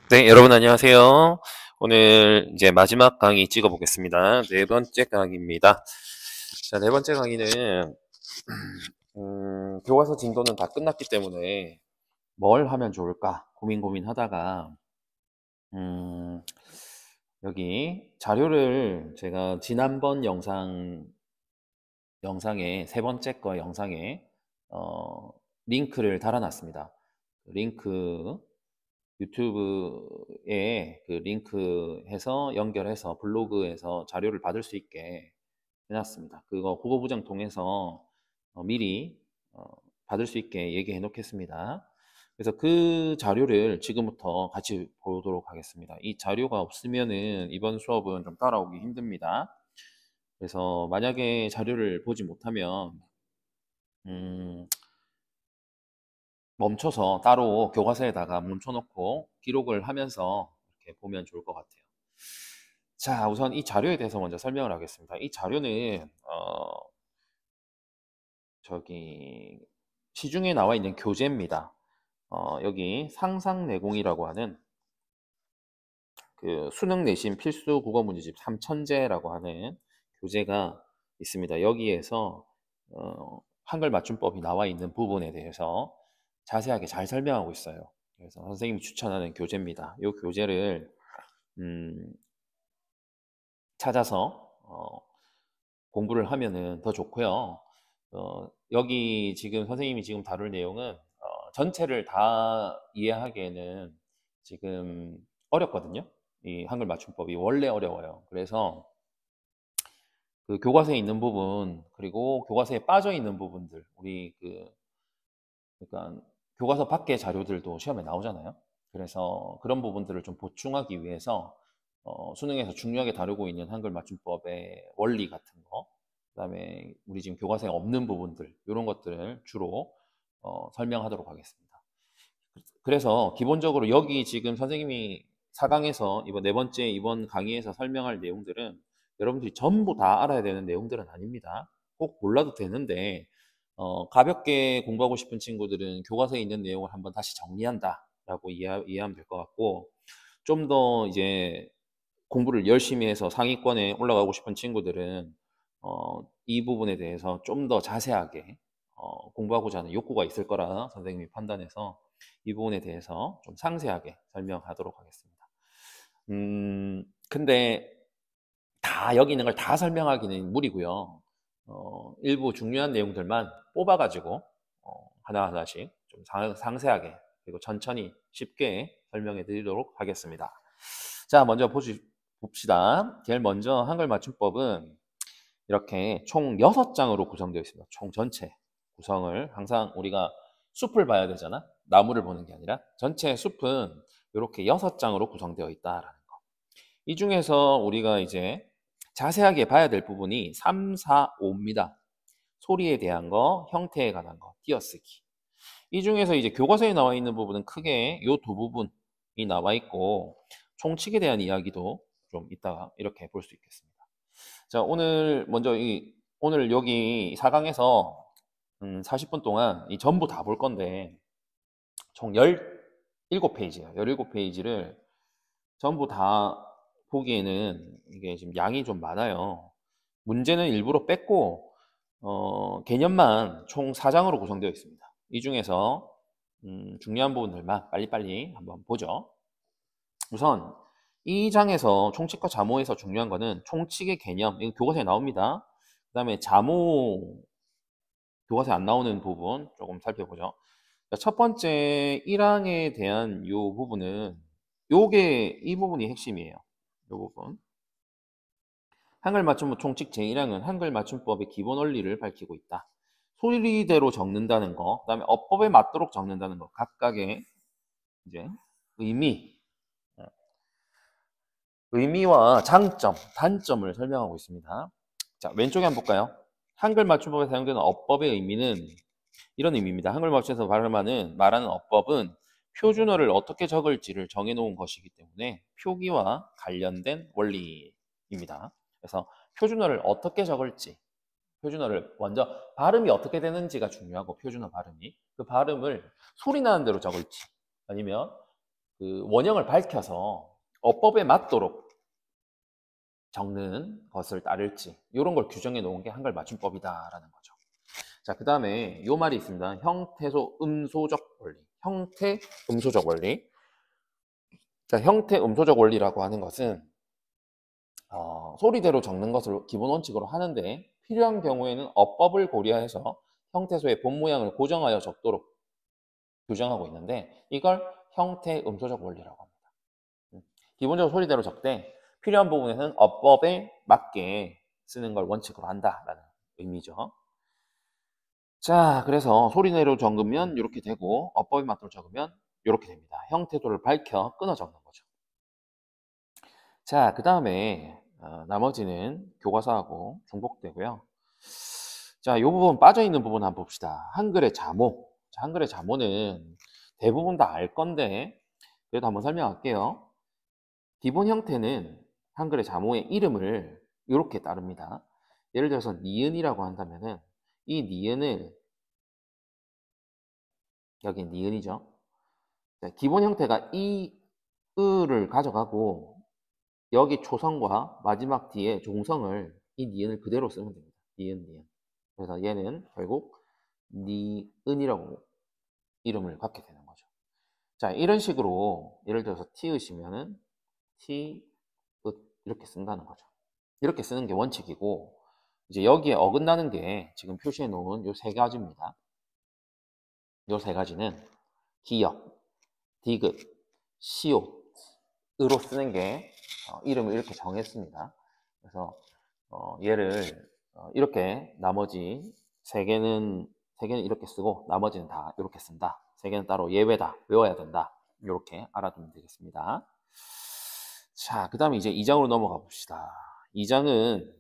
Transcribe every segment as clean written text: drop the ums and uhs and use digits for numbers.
네, 여러분 안녕하세요. 오늘 이제 마지막 강의 찍어보겠습니다. 네 번째 강의입니다. 자, 네 번째 강의는 교과서 진도는 다 끝났기 때문에 뭘 하면 좋을까 고민하다가 여기 자료를 제가 지난번 영상에 세 번째 거 영상에 링크를 달아놨습니다. 링크 유튜브에 그 링크 해서 연결해서 블로그에서 자료를 받을 수 있게 해놨습니다. 그거 국어부장 통해서 미리 받을 수 있게 얘기해 놓겠습니다. 그래서 그 자료를 지금부터 같이 보도록 하겠습니다. 이 자료가 없으면은 이번 수업은 좀 따라오기 힘듭니다. 그래서 만약에 자료를 보지 못하면 멈춰서 따로 교과서에다가 멈춰놓고 기록을 하면서 이렇게 보면 좋을 것 같아요. 자, 우선 이 자료에 대해서 먼저 설명을 하겠습니다. 이 자료는 저기 시중에 나와 있는 교재입니다. 여기 상상내공이라고 하는 그 수능 내신 필수 국어 문제집 3천제라고 하는 교재가 있습니다. 여기에서 한글 맞춤법이 나와 있는 부분에 대해서 자세하게 잘 설명하고 있어요. 그래서 선생님이 추천하는 교재입니다. 이 교재를 찾아서 공부를 하면은 더 좋고요. 여기 지금 선생님이 지금 다룰 내용은 전체를 다 이해하기에는 지금 어렵거든요. 이 한글 맞춤법이 원래 어려워요. 그래서 그 교과서에 있는 부분 그리고 교과서에 빠져 있는 부분들 우리 그러니까 교과서 밖의 자료들도 시험에 나오잖아요. 그래서 그런 부분들을 좀 보충하기 위해서 수능에서 중요하게 다루고 있는 한글 맞춤법의 원리 같은 거, 그다음에 우리 지금 교과서에 없는 부분들 이런 것들을 주로 설명하도록 하겠습니다. 그래서 기본적으로 여기 지금 선생님이 4강에서 이번 네 번째 이번 강의에서 설명할 내용들은 여러분들이 전부 다 알아야 되는 내용들은 아닙니다. 꼭 몰라도 되는데 가볍게 공부하고 싶은 친구들은 교과서에 있는 내용을 한번 다시 정리한다라고 이해하면 될 것 같고 좀 더 이제 공부를 열심히 해서 상위권에 올라가고 싶은 친구들은 이 부분에 대해서 좀 더 자세하게 공부하고자 하는 욕구가 있을 거라 선생님이 판단해서 이 부분에 대해서 좀 상세하게 설명하도록 하겠습니다. 근데 다 여기 있는 걸 다 설명하기는 무리고요. 일부 중요한 내용들만 뽑아가지고 하나하나씩 좀 상세하게 그리고 천천히 쉽게 설명해 드리도록 하겠습니다. 자, 먼저 봅시다. 제일 먼저 한글 맞춤법은 이렇게 총 6장으로 구성되어 있습니다. 총 전체 구성을 항상 우리가 숲을 봐야 되잖아. 나무를 보는 게 아니라 전체 숲은 이렇게 6장으로 구성되어 있다라는 거. 이 중에서 우리가 이제 자세하게 봐야 될 부분이 3, 4, 5입니다. 소리에 대한 거, 형태에 관한 거, 띄어쓰기. 이 중에서 이제 교과서에 나와 있는 부분은 크게 이 두 부분이 나와 있고 총칙에 대한 이야기도 좀 이따가 이렇게 볼 수 있겠습니다. 자, 오늘 여기 4강에서 40분 동안 이 전부 다 볼 건데 총 17페이지예요. 17페이지를 전부 다 보기에는 이게 지금 양이 좀 많아요. 문제는 일부러 뺐고 개념만 총 4장으로 구성되어 있습니다. 이 중에서 중요한 부분들만 빨리빨리 한번 보죠. 우선 이 장에서 총칙과 자모에서 중요한 거는 총칙의 개념, 이거 교과서에 나옵니다. 그 다음에 자모 교과서에 안 나오는 부분 조금 살펴보죠. 첫 번째 1항에 대한 이 부분은 이 부분이 핵심이에요. 이 부분. 한글 맞춤법 총칙 제1항은 한글 맞춤법의 기본 원리를 밝히고 있다. 소리대로 적는다는 거, 그 다음에 어법에 맞도록 적는다는 거, 각각의 이제 의미와 장점, 단점을 설명하고 있습니다. 자, 왼쪽에 한번 볼까요? 한글 맞춤법에 사용되는 어법의 의미는 이런 의미입니다. 한글 맞춤에서 말하는 어법은 표준어를 어떻게 적을지를 정해놓은 것이기 때문에 표기와 관련된 원리입니다. 그래서 표준어를 어떻게 적을지, 표준어를 먼저 발음이 어떻게 되는지가 중요하고 표준어 발음이 그 발음을 소리 나는 대로 적을지 아니면 그 원형을 밝혀서 어법에 맞도록 적는 것을 따를지 이런 걸 규정해 놓은 게 한글 맞춤법이다라는 거죠. 자, 그 다음에 요 말이 있습니다. 형태소 음소적 원리. 형태 음소적 원리. 자, 형태 음소적 원리라고 하는 것은 소리대로 적는 것을 기본 원칙으로 하는데 필요한 경우에는 어법을 고려해서 형태소의 본 모양을 고정하여 적도록 규정하고 있는데 이걸 형태 음소적 원리라고 합니다. 기본적으로 소리대로 적되 필요한 부분에서는 어법에 맞게 쓰는 걸 원칙으로 한다라는 의미죠. 자, 그래서 소리대로 적으면 이렇게 되고 어법에 맞도록 적으면 이렇게 됩니다. 형태도를 밝혀 끊어 적는 거죠. 자, 그 다음에 나머지는 교과서하고 중복되고요. 자, 이 부분 빠져있는 부분 한번 봅시다. 한글의 자모. 자, 한글의 자모는 대부분 다 알 건데 그래도 한번 설명할게요. 기본 형태는 한글의 자모의 이름을 이렇게 따릅니다. 예를 들어서 니은이라고 한다면은 이 니은을 여기 니은이죠. 자, 기본 형태가 이 을을 가져가고 여기 초성과 마지막 뒤에 종성을 이 니은을 그대로 쓰면 됩니다. 니은 니은. 그래서 얘는 결국 니은이라고 이름을 갖게 되는 거죠. 자, 이런 식으로 예를 들어서 티읕이면은 티읕 이렇게 쓴다는 거죠. 이렇게 쓰는 게 원칙이고 이제 여기에 어긋나는 게 지금 표시해 놓은 요 세 가지입니다. 요 세 가지는 기역, 디귿, 시옷으로 쓰는 게 이름을 이렇게 정했습니다. 그래서 얘를 이렇게 나머지 세 개는 이렇게 쓰고 나머지는 다 이렇게 쓴다. 세 개는 따로 예외다. 외워야 된다. 이렇게 알아두면 되겠습니다. 자, 그 다음에 이제 2장으로 넘어가 봅시다. 2장은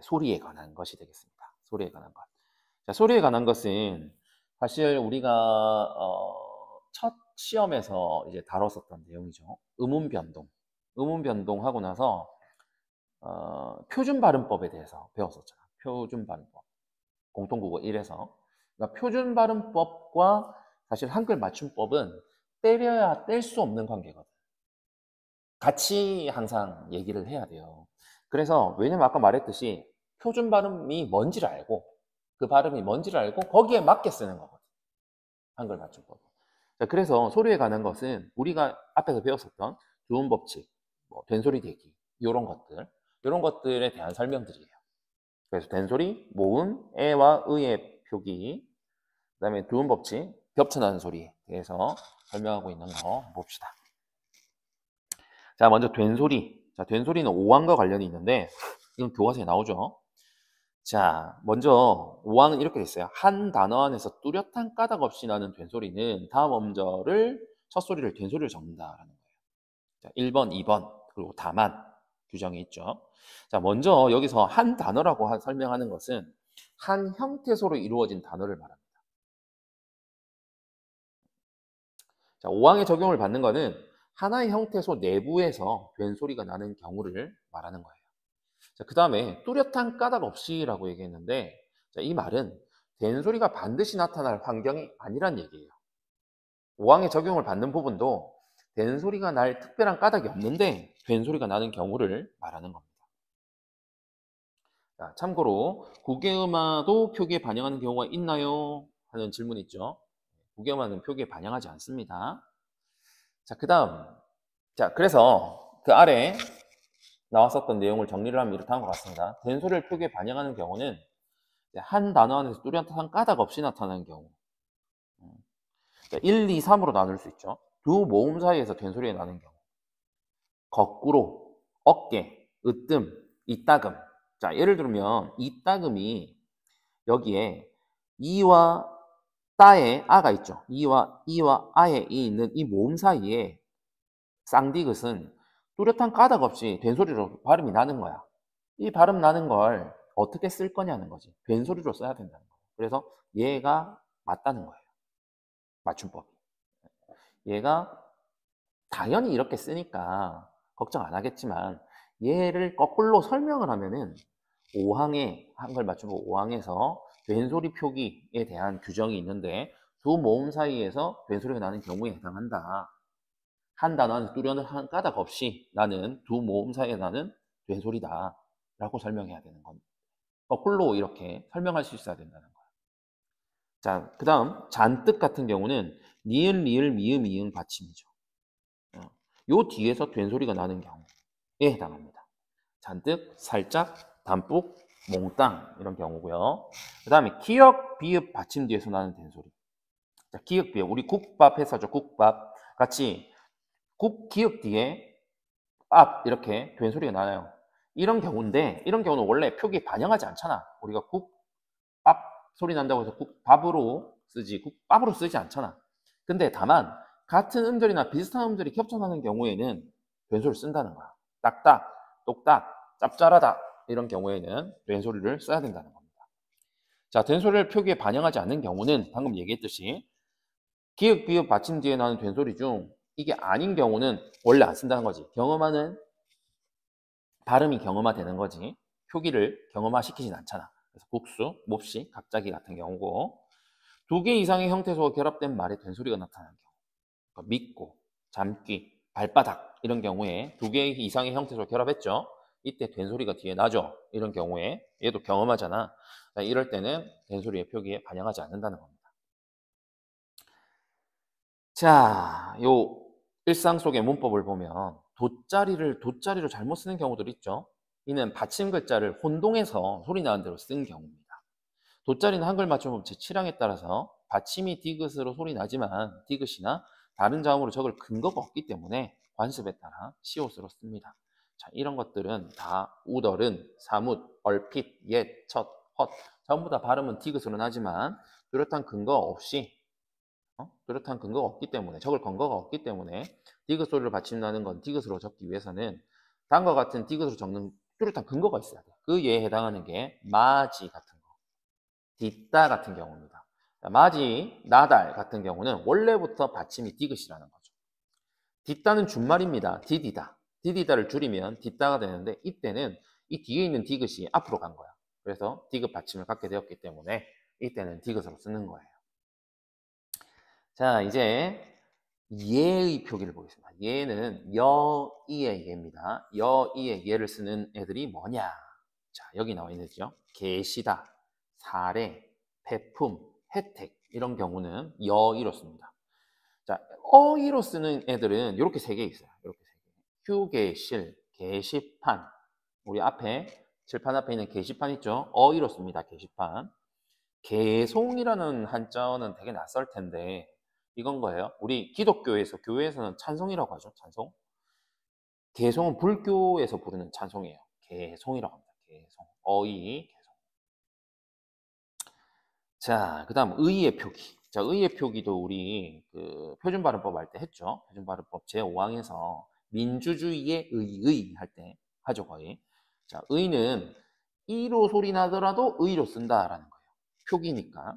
소리에 관한 것이 되겠습니다. 소리에 관한 것. 자, 소리에 관한 것은 사실 우리가 첫 시험에서 이제 다뤘었던 내용이죠. 음운 변동. 음운 변동하고 나서 표준 발음법에 대해서 배웠었잖아. 표준 발음법. 공통국어 1에서. 그러니까 표준 발음법과 사실 한글 맞춤법은 때려야 뗄 수 없는 관계거든. 같이 항상 얘기를 해야 돼요. 그래서 왜냐면 아까 말했듯이 표준 발음이 뭔지를 알고 그 발음이 뭔지를 알고 거기에 맞게 쓰는 거거든. 한글 맞춤법. 자, 그래서 소리에 관한 것은 우리가 앞에서 배웠었던 두음 법칙, 뭐 된소리 대기 이런 것들에 대한 설명들이에요. 그래서 된소리, 모음, 에와 의의 표기, 그다음에 두음 법칙, 겹쳐나는 소리에 대해서 설명하고 있는 거 봅시다. 자, 먼저 된소리. 자, 된소리는 오항과 관련이 있는데 이건 교과서에 나오죠. 자, 먼저 오항은 이렇게 돼 있어요. 한 단어 안에서 뚜렷한 까닭 없이 나는 된소리는 다음 음절을 첫 소리를 된소리를 적는다라는 거예요. 자, 1번, 2번 그리고 다만 규정이 있죠. 자, 먼저 여기서 한 단어라고 설명하는 것은 한 형태소로 이루어진 단어를 말합니다. 자, 오항의 적용을 받는 것은 하나의 형태소 내부에서 된소리가 나는 경우를 말하는 거예요. 자, 그 다음에 뚜렷한 까닭 없이라고 얘기했는데 자, 이 말은 된소리가 반드시 나타날 환경이 아니란 얘기예요. 오항의 적용을 받는 부분도 된소리가 날 특별한 까닭이 없는데 된소리가 나는 경우를 말하는 겁니다. 자, 참고로 국외음화도 표기에 반영하는 경우가 있나요? 하는 질문이 있죠. 국외음화는 표기에 반영하지 않습니다. 자, 그 다음. 자, 그래서 그 아래 나왔었던 내용을 정리를 하면 이렇게 한 것 같습니다. 된소리를 표기에 반영하는 경우는 한 단어 안에서 뚜렷한 까닭 없이 나타나는 경우. 1, 2, 3으로 나눌 수 있죠. 두 모음 사이에서 된소리가 나는 경우. 거꾸로, 어깨, 으뜸, 이따금. 자, 예를 들면 이따금이 여기에 이와 따에 아가 있죠. 이와 아에 이 있는 이 모음 사이에 쌍디귿은 뚜렷한 까닭 없이 된소리로 발음이 나는 거야. 이 발음 나는 걸 어떻게 쓸 거냐는 거지. 된소리로 써야 된다는 거예요. 그래서 얘가 맞다는 거예요. 맞춤법. 얘가 당연히 이렇게 쓰니까 걱정 안 하겠지만 얘를 거꾸로 설명을 하면은 5항에 한글 맞춤법 5항에서 된소리 표기에 대한 규정이 있는데 두 모음 사이에서 된소리가 나는 경우에 해당한다. 한 단어 안에 뚜렷한 한 까닭 없이 나는 두 모음 사이에 나는 된소리다 라고 설명해야 되는 겁니다. 거꾸로 이렇게 설명할 수 있어야 된다는 거예요. 자, 그 다음 잔뜩 같은 경우는 니은, 리을, 미음, 이응 받침이죠. 요 뒤에서 된소리가 나는 경우에 해당합니다. 잔뜩, 살짝, 담뿍, 몽땅 이런 경우고요. 그 다음에 기역, 비읍, 받침 뒤에서 나는 된소리. 자, 기역, 비읍. 우리 국밥 했었죠. 국밥. 같이 국, 기역 뒤에 밥 이렇게 된소리가 나요. 이런 경우인데 이런 경우는 원래 표기에 반영하지 않잖아. 우리가 국밥 소리 난다고 해서 국밥으로 쓰지 국밥으로 쓰지 않잖아. 근데 다만 같은 음절이나 비슷한 음절이 겹쳐나는 경우에는 된소리를 쓴다는 거야. 딱딱, 똑딱, 짭짤하다 이런 경우에는 된소리를 써야 된다는 겁니다. 자, 된소리를 표기에 반영하지 않는 경우는 방금 얘기했듯이 기역, 비읍, 받침 뒤에 나는 된소리 중 이게 아닌 경우는 원래 안 쓴다는 거지. 경험하는 발음이 경험화되는 거지 표기를 경험화시키진 않잖아. 그래서 국수, 몹시, 갑자기 같은 경우고 두 개 이상의 형태소 결합된 말에 된소리가 나타나는 경우 그러니까 믿고, 잠귀, 발바닥 이런 경우에 두 개 이상의 형태소 결합했죠. 이때 된소리가 뒤에 나죠. 이런 경우에 얘도 경험하잖아. 이럴 때는 된소리의 표기에 반영하지 않는다는 겁니다. 자, 요 일상 속의 문법을 보면 돗자리로 잘못 쓰는 경우들 있죠. 이는 받침 글자를 혼동해서 소리 나는 대로 쓴 경우입니다. 돗자리는 한글 맞춤법 제7항에 따라서 받침이 디귿으로 소리 나지만 디귿이나 다른 자음으로 적을 근거가 없기 때문에 관습에 따라 시옷으로 씁니다. 자, 이런 것들은 다 우덜은, 사뭇, 얼핏, 옛, 첫, 헛 전부 다 발음은 디귿으로 나지만 뚜렷한 근거 없이 뚜렷한 근거가 없기 때문에 적을 근거가 없기 때문에 디귿 소리를 받침나는 건 디귿으로 적기 위해서는 다음과 같은 디귿으로 적는 뚜렷한 근거가 있어야 돼요. 그 예에 해당하는 게 마지 같은 거, 딛다 같은 경우입니다. 마지, 나달 같은 경우는 원래부터 받침이 디귿이라는 거죠. 딛다는 준말입니다. 디디다. 디디다를 줄이면 딛다가 되는데 이때는 이 뒤에 있는 디귿이 앞으로 간 거야. 그래서 디귿 받침을 갖게 되었기 때문에 이때는 디귿으로 쓰는 거예요. 자, 이제 예의 표기를 보겠습니다. 예는 여이의 예입니다. 여이의 예를 쓰는 애들이 뭐냐? 자, 여기 나와 있는죠. 계시다, 사례, 배품, 혜택 이런 경우는 여이로 씁니다. 자, 어이로 쓰는 애들은 이렇게 세 개 있어요. 이렇게 세 개. 휴게실, 게시판. 우리 앞에 칠판 앞에 있는 게시판 있죠? 어이로 씁니다. 게시판. 개송이라는 한자어는 되게 낯설 텐데 이건 거예요. 우리 기독교에서 교회에서는 찬송이라고 하죠. 찬송. 개송은 불교에서 부르는 찬송이에요. 개송이라고 합니다. 개송. 어이, 개송. 자, 그다음 의의 표기. 자, 의의 표기도 우리 그 표준 발음법 할 때 했죠. 표준 발음법 제5항에서 민주주의의 의의 할 때 하죠, 거의. 자, 의는 이로 소리 나더라도 의로 쓴다라는 거예요. 표기니까.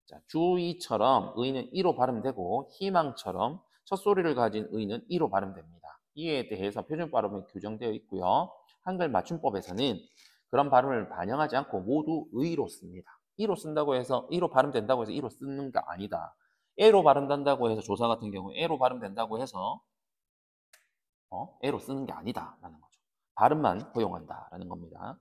자, 주의처럼 의는 이로 발음되고 희망처럼 첫 소리를 가진 의는 이로 발음됩니다. 이에 대해서 표준 발음이 규정되어 있고요. 한글 맞춤법에서는 그런 발음을 반영하지 않고 모두 의로 씁니다. 이로 쓴다고 해서 이로 발음된다고 해서 이로 쓰는 게 아니다. 에로 발음된다고 해서 조사 같은 경우에 에로 발음된다고 해서 에로 쓰는 게 아니다라는 거죠. 발음만 허용한다라는 겁니다.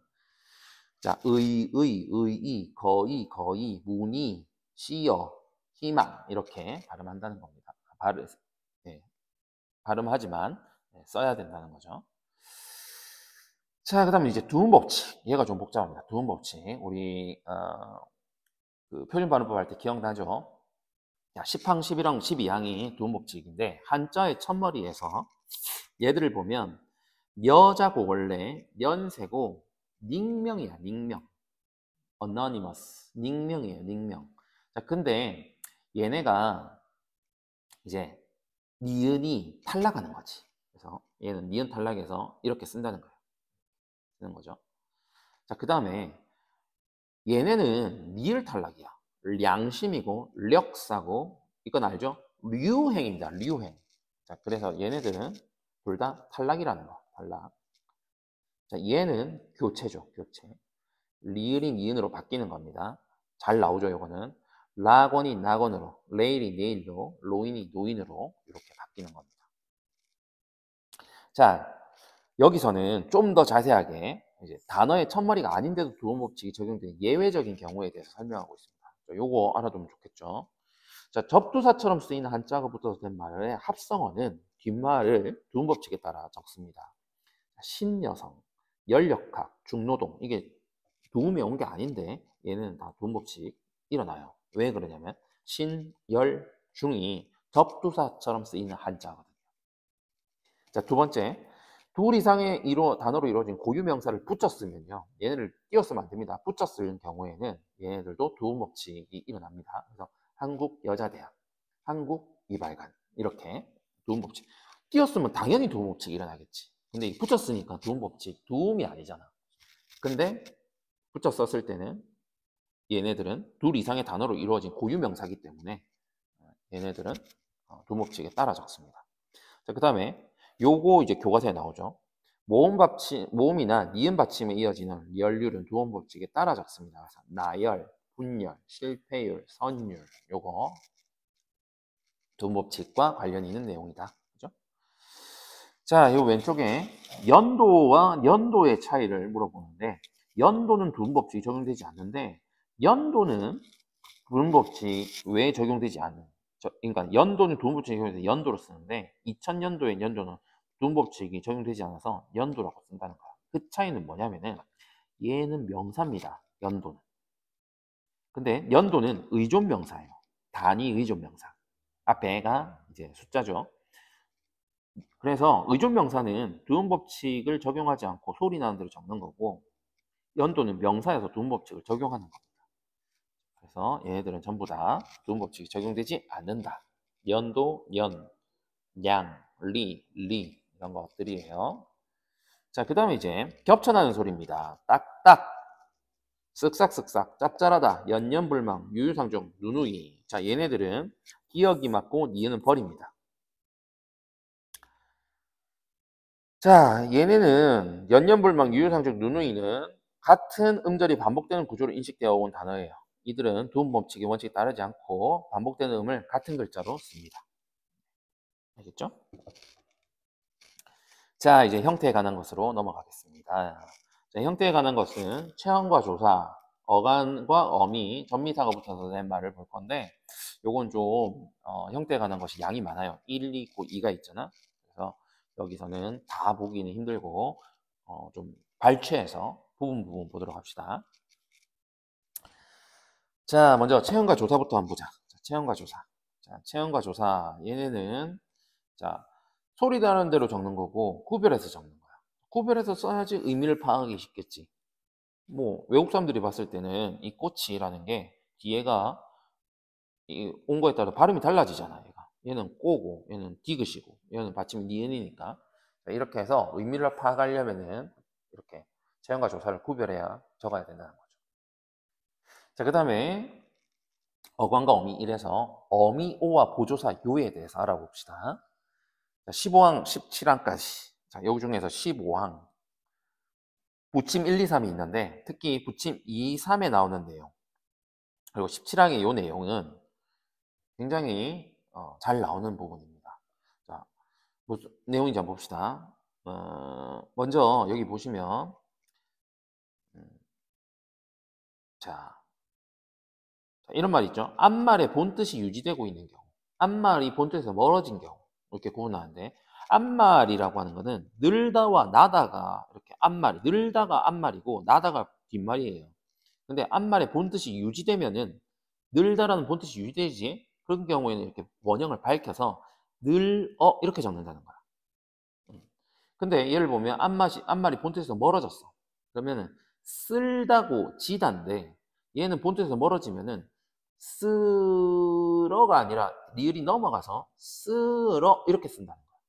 자, 의의, 거의, 문의, 시여, 희망 이렇게 발음한다는 겁니다. 네, 발음하지만 써야 된다는 거죠. 자, 그 다음에 이제 두음법칙. 얘가 좀 복잡합니다. 두음법칙. 우리 그 표준 발음법 할 때 기억나죠? 10항, 11항, 12항이 두음법칙인데 한자의 첫머리에서 얘들을 보면 여자고 원래 연세고 닉명이야, 닉명. anonymous. 닉명이에요, 닉명. 자, 근데 얘네가 이제 니은이 탈락하는 거지. 그래서 얘는 니은 탈락해서 이렇게 쓴다는 거예요. 쓰는 거죠. 자, 그 다음에 얘네는 리을 탈락이야. 양심이고 력사고 이건 알죠? 류행입니다. 류행. 자, 그래서 얘네들은 둘 다 탈락이라는 거. 탈락. 자, 얘는 교체죠. 교체. 리을이 니은으로 바뀌는 겁니다. 잘 나오죠, 이거는. 락원이 낙원으로, 레일이 네일로, 로인이 노인으로 이렇게 바뀌는 겁니다. 자, 여기서는 좀 더 자세하게 이제 단어의 첫머리가 아닌데도 두음 법칙이 적용되는 예외적인 경우에 대해서 설명하고 있습니다. 요거 알아두면 좋겠죠. 자, 접두사처럼 쓰이는 한자가 붙어서 된 말의 합성어는 뒷말을 두음 법칙에 따라 적습니다. 신여성, 열역학, 중노동, 이게 도움이 온 게 아닌데 얘는 다 도움 법칙 일어나요. 왜 그러냐면 신, 열, 중이 접두사처럼 쓰이는 한자거든요. 자, 두 번째, 둘 이상의 단어로 이루어진 고유명사를 붙여 쓰면요. 얘네를 띄어 쓰면 안 됩니다. 붙여 쓰는 경우에는 얘네들도 도움 법칙이 일어납니다. 그래서 한국 여자대학, 한국 이발관 이렇게 도움 법칙. 띄어 쓰면 당연히 도움 법칙이 일어나겠지. 근데 붙여 쓰니까 도움 법칙, 도움이 아니잖아. 근데 붙여 썼을 때는 얘네들은 둘 이상의 단어로 이루어진 고유명사이기 때문에 얘네들은 도움 법칙에 따라 적습니다. 자, 그 다음에 요거 이제 교과서에 나오죠. 모음이나 니은 받침에 이어지는 열률은 두음 법칙에 따라 적습니다. 그래서 나열, 분열, 실패율, 선율 요거 두음 법칙과 관련이 있는 내용이다. 그죠? 자, 요 왼쪽에 연도와 연도의 차이를 물어보는데 연도는 두음 법칙이 적용되지 않는데 연도는 두음 법칙 왜 적용되지 않는? 그러니까 연도는 두음 법칙이 적용돼서 연도로 쓰는데 2000년도의 연도는 두음 법칙이 적용되지 않아서 연도라고 쓴다는 거야. 그 차이는 뭐냐면은 얘는 명사입니다. 연도는. 근데 연도는 의존명사예요. 단위 의존명사. 앞에가 이제 숫자죠. 그래서 의존명사는 두음 법칙을 적용하지 않고 소리 나는 대로 적는 거고 연도는 명사에서 두음 법칙을 적용하는 겁니다. 그래서 얘네들은 전부 다 두음 법칙이 적용되지 않는다. 연도, 연, 양, 리 이런 것들이에요. 자, 그 다음에 이제 겹쳐나는 소리입니다. 딱딱, 쓱싹쓱싹, 짭짤하다, 연연불망, 유유상종, 누누이. 자, 얘네들은 기억이 맞고 니은은 버립니다. 자, 얘네는 연연불망, 유유상종, 누누이는 같은 음절이 반복되는 구조로 인식되어 온 단어예요. 이들은 두음 법칙의 원칙에 따르지 않고 반복되는 음을 같은 글자로 씁니다. 알겠죠? 자, 이제 형태에 관한 것으로 넘어가겠습니다. 자, 형태에 관한 것은 체언과 조사, 어간과 어미, 전미사가 붙어서 된 말을 볼 건데 요건 좀 형태에 관한 것이 양이 많아요. 1, 2, 2가 있잖아. 그래서 여기서는 다 보기는 힘들고 좀 발췌해서 부분 보도록 합시다. 자, 먼저 체언과 조사부터 한번 보자. 자, 체언과 조사. 자, 체언과 조사. 얘네는 자, 소리 다른 대로 적는 거고 구별해서 적는 거야. 구별해서 써야지 의미를 파악하기 쉽겠지. 뭐 외국 사람들이 봤을 때는 이 꽃이라는 게 뒤에가 온 거에 따라 발음이 달라지잖아. 얘가. 얘는 꼬고 얘는 디귿이고 얘는 받침이 니은이니까 이렇게 해서 의미를 파악하려면은 이렇게 체언과 조사를 구별해야 적어야 된다는 거죠. 자, 그 다음에 어관과 어미 1에서 어미, 오와 보조사 요에 대해서 알아봅시다. 15항, 17항까지. 자, 여기 중에서 15항. 부침 1, 2, 3이 있는데 특히 부침 2, 3에 나오는 내용 그리고 17항의 이 내용은 굉장히 잘 나오는 부분입니다. 자, 무슨 내용인지 한번 봅시다. 먼저 여기 보시면 자, 이런 말 있죠. 앞말의 본뜻이 유지되고 있는 경우 앞말이 본뜻에서 멀어진 경우 이렇게 구분하는데 앞말이라고 하는 거는 늘다와 나다가 이렇게 앞말이 늘다가 앞말이고 나다가 뒷말이에요. 근데 앞말의 본뜻이 유지되면은 늘다라는 본뜻이 유지되지 그런 경우에는 이렇게 원형을 밝혀서 늘어 이렇게 적는다는 거야. 근데 얘를 보면 앞말이 본뜻에서 멀어졌어. 그러면은 쓸다고 지다인데 얘는 본뜻에서 멀어지면은 쓰러가 아니라 리을이 넘어가서 쓰러 이렇게 쓴다는 거야.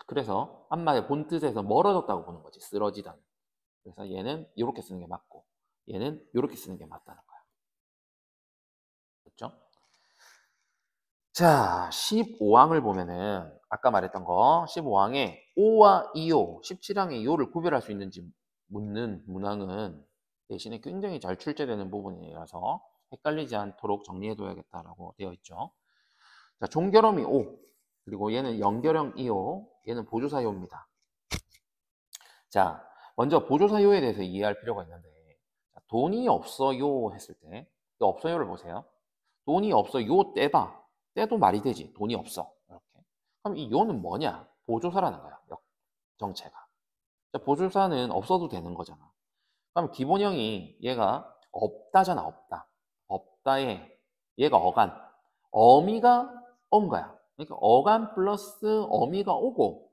그래서 앞말의 본뜻에서 멀어졌다고 보는 거지. 쓰러지다는. 그래서 얘는 이렇게 쓰는 게 맞고 얘는 이렇게 쓰는 게 맞다는 거야. 그렇죠? 자, 15항을 보면은 아까 말했던 거 15항에 오와 이오, 17항의 이오를 구별할 수 있는지 묻는 문항은 대신에 굉장히 잘 출제되는 부분이라서 헷갈리지 않도록 정리해둬야겠다라고 되어 있죠. 자, 종결음이 오, 그리고 얘는 연결형 이오, 얘는 보조사 이오입니다. 자, 먼저 보조사요에 대해서 이해할 필요가 있는데, 자, 돈이 없어요 했을 때, 이 없어요를 보세요. 돈이 없어요 떼봐. 떼도 말이 되지. 돈이 없어. 이렇게. 그럼 이 요는 뭐냐? 보조사라는 거야. 정체가. 자, 보조사는 없어도 되는 거잖아. 그럼 기본형이 얘가 없다잖아. 없다. 없다에 얘가 어간. 어미가 온 거야. 그러니까 어간 플러스 어미가 오고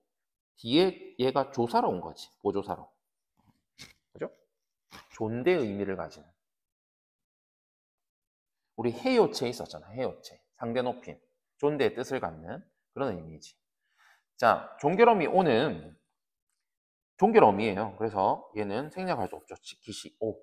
뒤에 얘가 조사로 온 거지. 보조사로. 그죠? 존대 의미를 가지는. 우리 해요체 있었잖아. 해요체. 상대 높임. 존대의 뜻을 갖는 그런 의미지. 자, 종결어미 오는 종결어미예요. 그래서 얘는 생략할 수 없죠. 기시 오.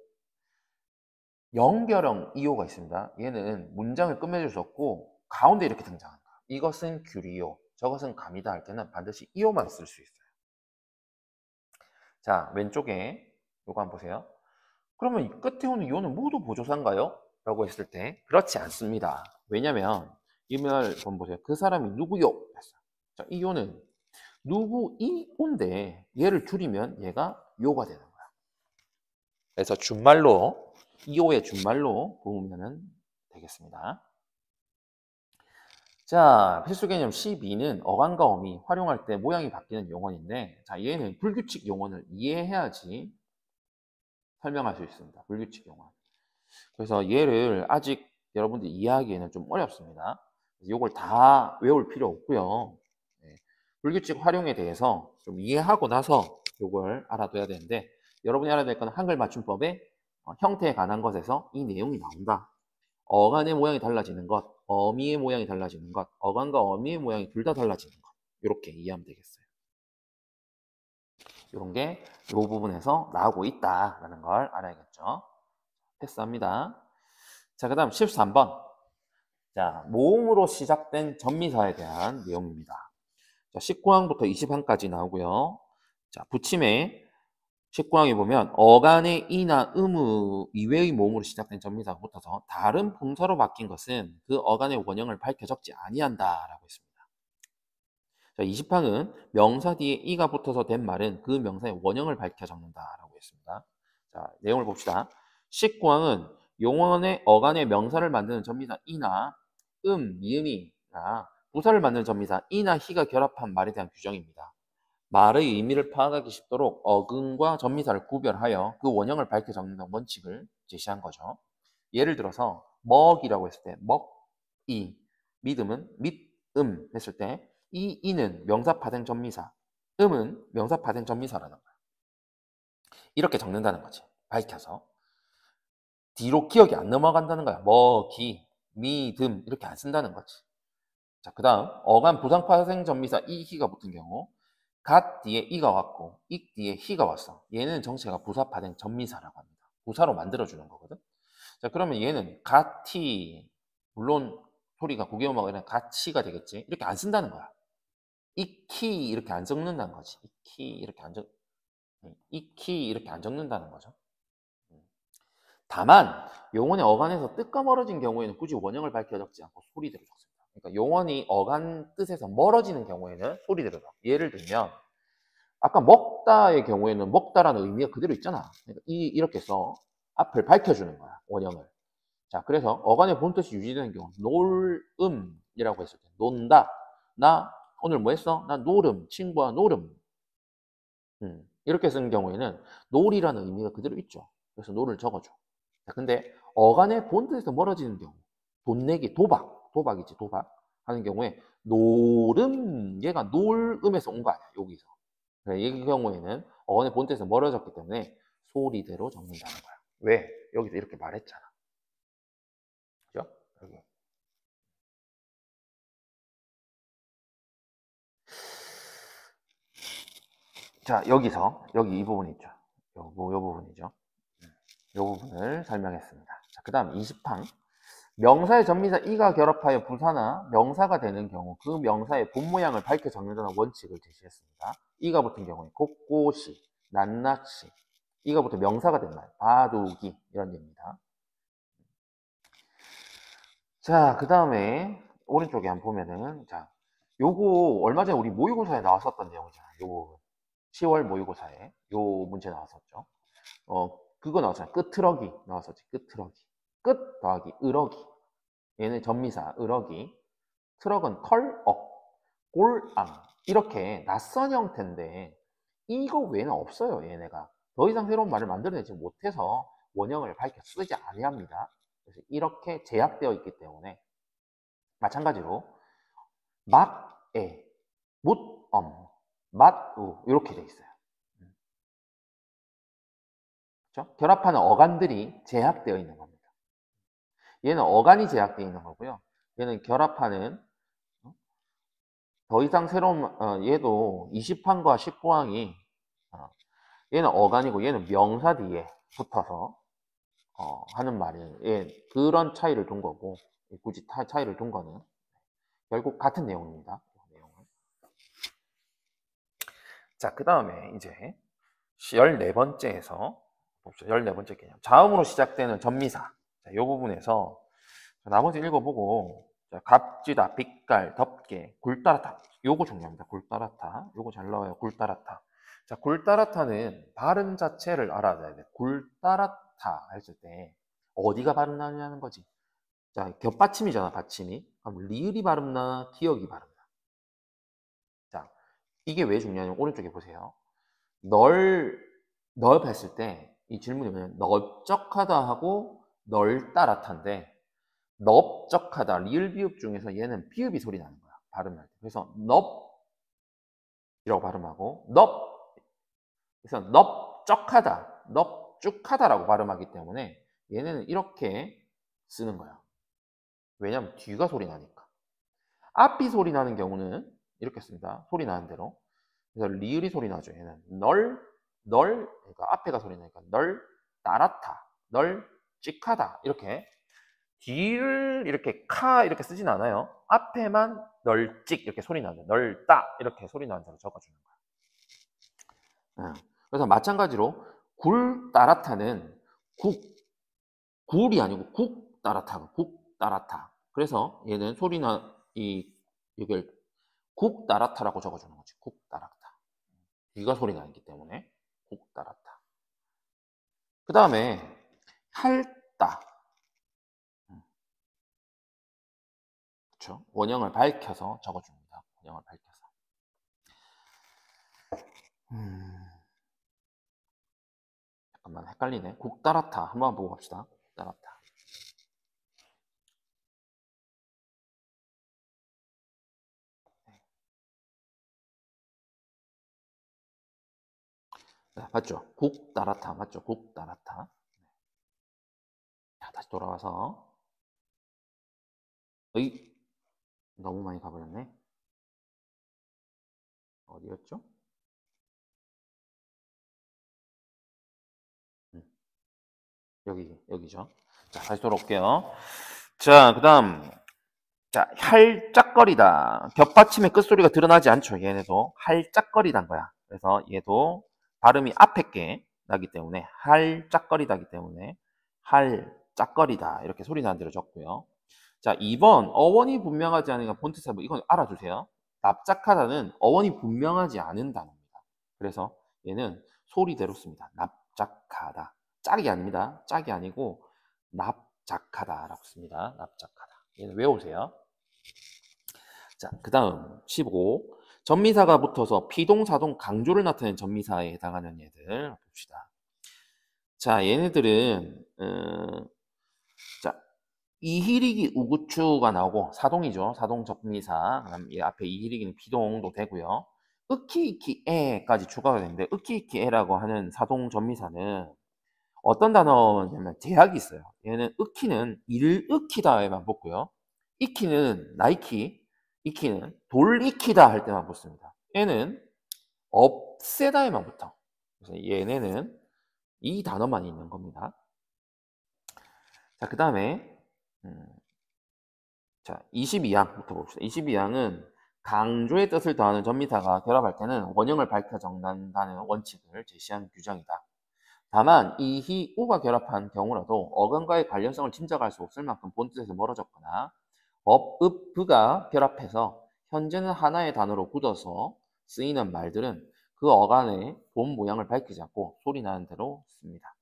연결형 이오가 있습니다. 얘는 문장을 끝맺을 수 없고 가운데 이렇게 등장한다. 이것은 규리요. 저것은 감이다 할 때는 반드시 이오만 쓸 수 있어요. 자, 왼쪽에 요거 한번 보세요. 그러면 이 끝에 오는 이오는 모두 보조사인가요? 라고 했을 때 그렇지 않습니다. 왜냐면 이 말 한번 보세요. 그 사람이 누구요? 했어요. 자, 이 요는 누구 이온데 얘를 줄이면 얘가 요가 되는 거야. 그래서 준말로 이오의 준말로 보면 되겠습니다. 자, 필수 개념 12는 어간과 어미 활용할 때 모양이 바뀌는 용언인데, 자, 얘는 불규칙 용언을 이해해야지 설명할 수 있습니다. 불규칙 용언. 그래서 얘를 아직 여러분들이 이해하기에는 좀 어렵습니다. 이걸 다 외울 필요 없고요. 네. 불규칙 활용에 대해서 좀 이해하고 나서 이걸 알아둬야 되는데, 여러분이 알아야 될 건 한글 맞춤법의 형태에 관한 것에서 이 내용이 나온다. 어간의 모양이 달라지는 것, 어미의 모양이 달라지는 것, 어간과 어미의 모양이 둘 다 달라지는 것. 이렇게 이해하면 되겠어요. 이런 게 이 부분에서 나오고 있다라는 걸 알아야겠죠. 패스합니다. 자, 그 다음 13번. 자, 모음으로 시작된 전미사에 대한 내용입니다. 자, 19항부터 20항까지 나오고요. 자, 붙임에 19항에 보면 어간의 이나 의무 이외의 모음으로 시작된 전미사가 붙어서 다른 품사로 바뀐 것은 그 어간의 원형을 밝혀 적지 아니한다라고 했습니다. 자, 20항은 명사 뒤에 이가 붙어서 된 말은 그 명사의 원형을 밝혀 적는다라고 했습니다. 자, 내용을 봅시다. 19항은 용언의 어간의 명사를 만드는 전미사 이나 미음이나 부사를 만드는 전미사 이나 희가 결합한 말에 대한 규정입니다. 말의 의미를 파악하기 쉽도록 어근과 전미사를 구별하여 그 원형을 밝혀 적는 원칙을 제시한 거죠. 예를 들어서 먹이라고 했을 때 먹이, 믿음은 믿음 했을 때 이 이는 명사 파생 전미사, 음은 명사 파생 전미사라는 거야. 이렇게 적는다는 거지. 밝혀서. 뒤로 기억이 안 넘어간다는 거야. 먹이, 믿음 이렇게 안 쓴다는 거지. 자, 그 다음 어간 부상 파생 전미사 이 희가 붙은 경우 갓 뒤에 이가 왔고 익 뒤에 희가 왔어. 얘는 정체가 부사 파생 전미사라고 합니다. 부사로 만들어주는 거거든. 자, 그러면 얘는 갓티, 물론 소리가 고개음하고 같이가 되겠지. 이렇게 안 쓴다는 거야. 익히 이렇게 안 적는다는 거지. 익히 이렇게 안 적는다는 거죠. 다만 용언의 어간에서 뜻과 멀어진 경우에는 굳이 원형을 밝혀 적지 않고 소리대로 적습니다. 그러니까 용언이 어간 뜻에서 멀어지는 경우에는 소리대로 적. 예를 들면 아까 먹다의 경우에는 먹다라는 의미가 그대로 있잖아. 그러니까 이렇게 써 앞을 밝혀주는 거야. 원형을. 자, 그래서 어간의 본뜻이 유지되는 경우 놀음이라고 했을 때 논다. 나 오늘 뭐 했어? 나 노름. 친구와 노름. 이렇게 쓰는 경우에는 놀이라는 의미가 그대로 있죠. 그래서 놀을 적어줘. 자, 근데 어간의 본뜻에서 멀어지는 경우 돈 내기, 도박이지 도박 하는 경우에 노름, 얘가 놀음에서 온 거 아니야. 여기서. 이 경우에는 어간의 본뜻에서 멀어졌기 때문에 소리대로 적는다는 거야. 왜? 여기서 이렇게 말했잖아. 그죠? 여기. 자, 여기서 여기 이 부분 있죠. 요 부분이죠. 이 부분을 설명했습니다. 자, 그 다음 20항. 명사의 전미사 이가 결합하여 부사나 명사가 되는 경우 그 명사의 본 모양을 밝혀 적는다는 원칙을 제시했습니다. 이가 붙은 경우에 곳곳이, 낱낱이, 이가 붙은 명사가 된 말, 바둑이 이런 얘기입니다. 자, 그 다음에 오른쪽에 한번 보면은 자, 요거 얼마 전에 우리 모의고사에 나왔었던 내용이잖아요. 요거 10월 모의고사에 요 문제 나왔었죠. 그거 나왔잖아요. 끝트럭이 나왔었지. 끝트럭이. 끝 더하기 으럭이. 얘는 전미사 으럭이. 트럭은 털억, 꼴앙. 이렇게 낯선 형태인데 이거 외에는 없어요. 얘네가. 더 이상 새로운 말을 만들어내지 못해서 원형을 밝혀 쓰지 아니합니다. 그래서 이렇게 제약되어 있기 때문에 마찬가지로 막에, 묻엄, 맛우 이렇게 돼 있어요. 그렇죠? 결합하는 어간들이 제약되어 있는 겁니다. 얘는 어간이 제약되어 있는 거고요. 얘는 결합하는 더 이상 새로운 얘도 20항과 19항이 얘는 어간이고 얘는 명사 뒤에 붙어서 하는 말이에요. 예, 그런 차이를 둔 거고 굳이 차이를 둔 거는 결국 같은 내용입니다. 내용은. 자, 그 다음에 이제 14번째에서 14번째 개념. 자음으로 시작되는 전미사. 자, 이 부분에서 나머지 읽어보고 값지다, 빛깔, 덥게, 굴따라타. 요거 중요합니다. 굴따라타. 요거 잘 나와요. 굴따라타. 자, 굴따라타는 발음 자체를 알아야 돼. 굴따라타 했을 때 어디가 발음 나냐는 거지. 자, 겹받침이잖아, 받침이. 그럼 리을이 발음나, 기역이 발음나. 자, 이게 왜 중요하냐면 오른쪽에 보세요. 널 했을 때 이 질문이 뭐냐면 넓적하다 하고 넓따라타인데 넓적하다 리을 비읍 중에서 얘는 비읍이 소리 나는 거야. 발음할 때. 그래서 넙이라고 발음하고 그래서 넓적하다 넓쭉하다라고 발음하기 때문에 얘네는 이렇게 쓰는 거야. 왜냐면 뒤가 소리 나니까. 앞이 소리 나는 경우는 이렇게 씁니다. 소리 나는 대로. 그래서 리을이 소리 나죠. 얘는 그러니까 앞에가 소리 나니까 따라타, 찍하다 이렇게 뒤를 이렇게 이렇게 쓰진 않아요. 앞에만 널찍 이렇게 소리 나죠. 널따 이렇게 소리 나는 대로 적어주는 거야. 그래서 마찬가지로 굴 따라타는 굴이 아니고 국 따라타. 그래서 얘는 소리나 이걸 국 따라타라고 적어주는 거지. 국 따라타. 뒤가 소리 나기 때문에 국 따라타. 그 다음에 할따. 그렇죠? 원형을 밝혀서 적어줍니다. 원형을 밝혀서. 잠깐만 헷갈리네. 국 따라타 한번 보고 갑시다. 국 따라타. 네, 맞죠? 국 따라타 맞죠? 국 따라타. 자, 다시 돌아와서 너무 많이 가버렸네. 어디였죠? 여기죠. 자, 다시 돌아올게요. 자, 그 다음. 자, 할짝거리다. 겹받침의 끝소리가 드러나지 않죠. 얘네도 할짝거리단 거야. 그래서 얘도 발음이 앞에 게 나기 때문에 할짝거리다기 때문에 할짝거리다. 이렇게 소리 나는 대로 적고요. 자, 2번 어원이 분명하지 않으니까 본트 사부 이건 알아두세요. 납작하다는 어원이 분명하지 않은 단어입니다. 그래서 얘는 소리대로 씁니다. 납작하다. 짝이 아닙니다. 짝이 아니고 납작하다라고 씁니다. 납작하다. 얘는 외우세요. 자, 그 다음 15. 전미사가 붙어서 피동사동 강조를 나타낸 전미사에 해당하는 얘들 봅시다. 자, 얘네들은 자, 이희리기 우구추가 나오고 사동이죠. 사동 접미사. 그다음 이 앞에 이희리기는 피동도 되고요. 으키이키에까지 추가가 되는데 으키이키에라고 하는 사동 접미사는 어떤 단어냐면 제약이 있어요. 얘는 으키는 일으키다에만 붙고요. 이키는 나이키, 이키는 돌 익히다 할 때만 붙습니다. 얘는 없애다에만 붙어. 그래서 얘네는 이 단어만 있는 겁니다. 자, 그 다음에 자, 22항부터 봅시다. 22항은 강조의 뜻을 더하는 전미사가 결합할 때는 원형을 밝혀 적는다는 원칙을 제시한 규정이다. 다만 이희 우가 결합한 경우라도 어간과의 관련성을 짐작할 수 없을 만큼 본뜻에서 멀어졌거나 업, 읍, 부가 결합해서 현재는 하나의 단어로 굳어서 쓰이는 말들은 그 어간의 본 모양을 밝히지 않고 소리 나는 대로 씁니다.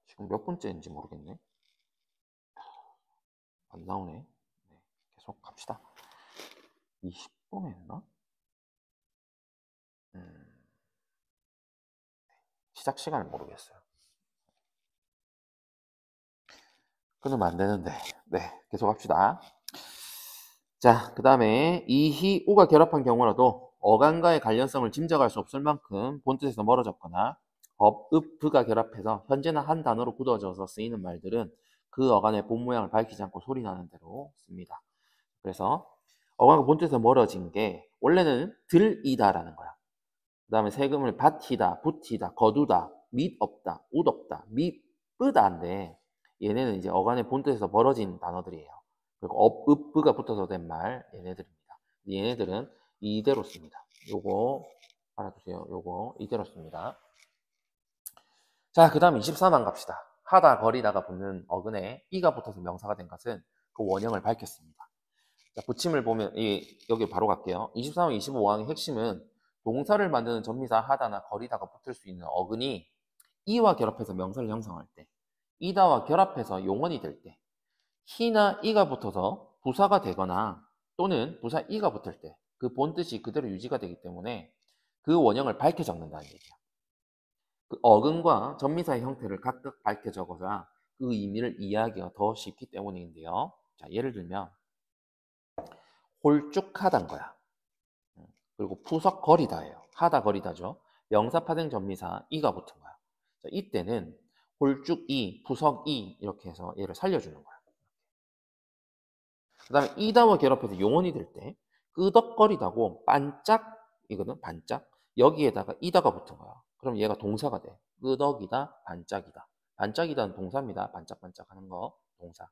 지금 몇 번째인지 모르겠네. 안 나오네. 네, 계속 갑시다. 20번 했나? 시작 시간을 모르겠어요. 끊으면 안 되는데. 네, 계속 합시다. 자, 그 다음에 이희, 우가 결합한 경우라도 어간과의 관련성을 짐작할 수 없을 만큼 본뜻에서 멀어졌거나 업, 읍, 브가 결합해서 현재는 한 단어로 굳어져서 쓰이는 말들은 그 어간의 본 모양을 밝히지 않고 소리 나는 대로 씁니다. 그래서 어간과 본뜻에서 멀어진 게 원래는 들이다라는 거야. 그 다음에 세금을 밭이다, 붓이다, 거두다, 밑 없다, 웃 없다, 미쁘다인데 얘네는 이제 어간의 본뜻에서 벌어진 단어들이에요. 그리고 업, 읍, 브가 붙어서 된 말 얘네들입니다. 얘네들은 이대로 씁니다. 요거 알아두세요. 요거 이대로 씁니다. 자, 그 다음 24만 갑시다. 하다, 거리다가 붙는 어근에 이가 붙어서 명사가 된 것은 그 원형을 밝혔습니다. 자, 붙임을 보면 여기 바로 갈게요. 23와 25항의 핵심은 동사를 만드는 전미사 하다나 거리다가 붙을 수 있는 어근이 이와 결합해서 명사를 형성할 때, 이다와 결합해서 용언이 될 때, 히나 이가 붙어서 부사가 되거나 또는 부사 이가 붙을 때 그 본뜻이 그대로 유지가 되기 때문에 그 원형을 밝혀 적는다는 얘기야. 그 어근과 전미사의 형태를 각각 밝혀 적어야 그 의미를 이해하기가 더 쉽기 때문인데요. 자, 예를 들면 홀쭉하단 거야. 그리고 푸석거리다예요. 하다 거리다죠. 명사 파생 전미사 이가 붙은 거야. 자, 이때는 홀쭉이, 푸석이 이렇게 해서 얘를 살려주는 거야. 그 다음에 이다와 결합해서 용언이 될 때 끄덕거리다고 반짝이거든. 반짝. 여기에다가 이다가 붙은 거야. 그럼 얘가 동사가 돼. 끄덕이다, 반짝이다. 반짝이다는 동사입니다. 반짝반짝 하는 거 동사.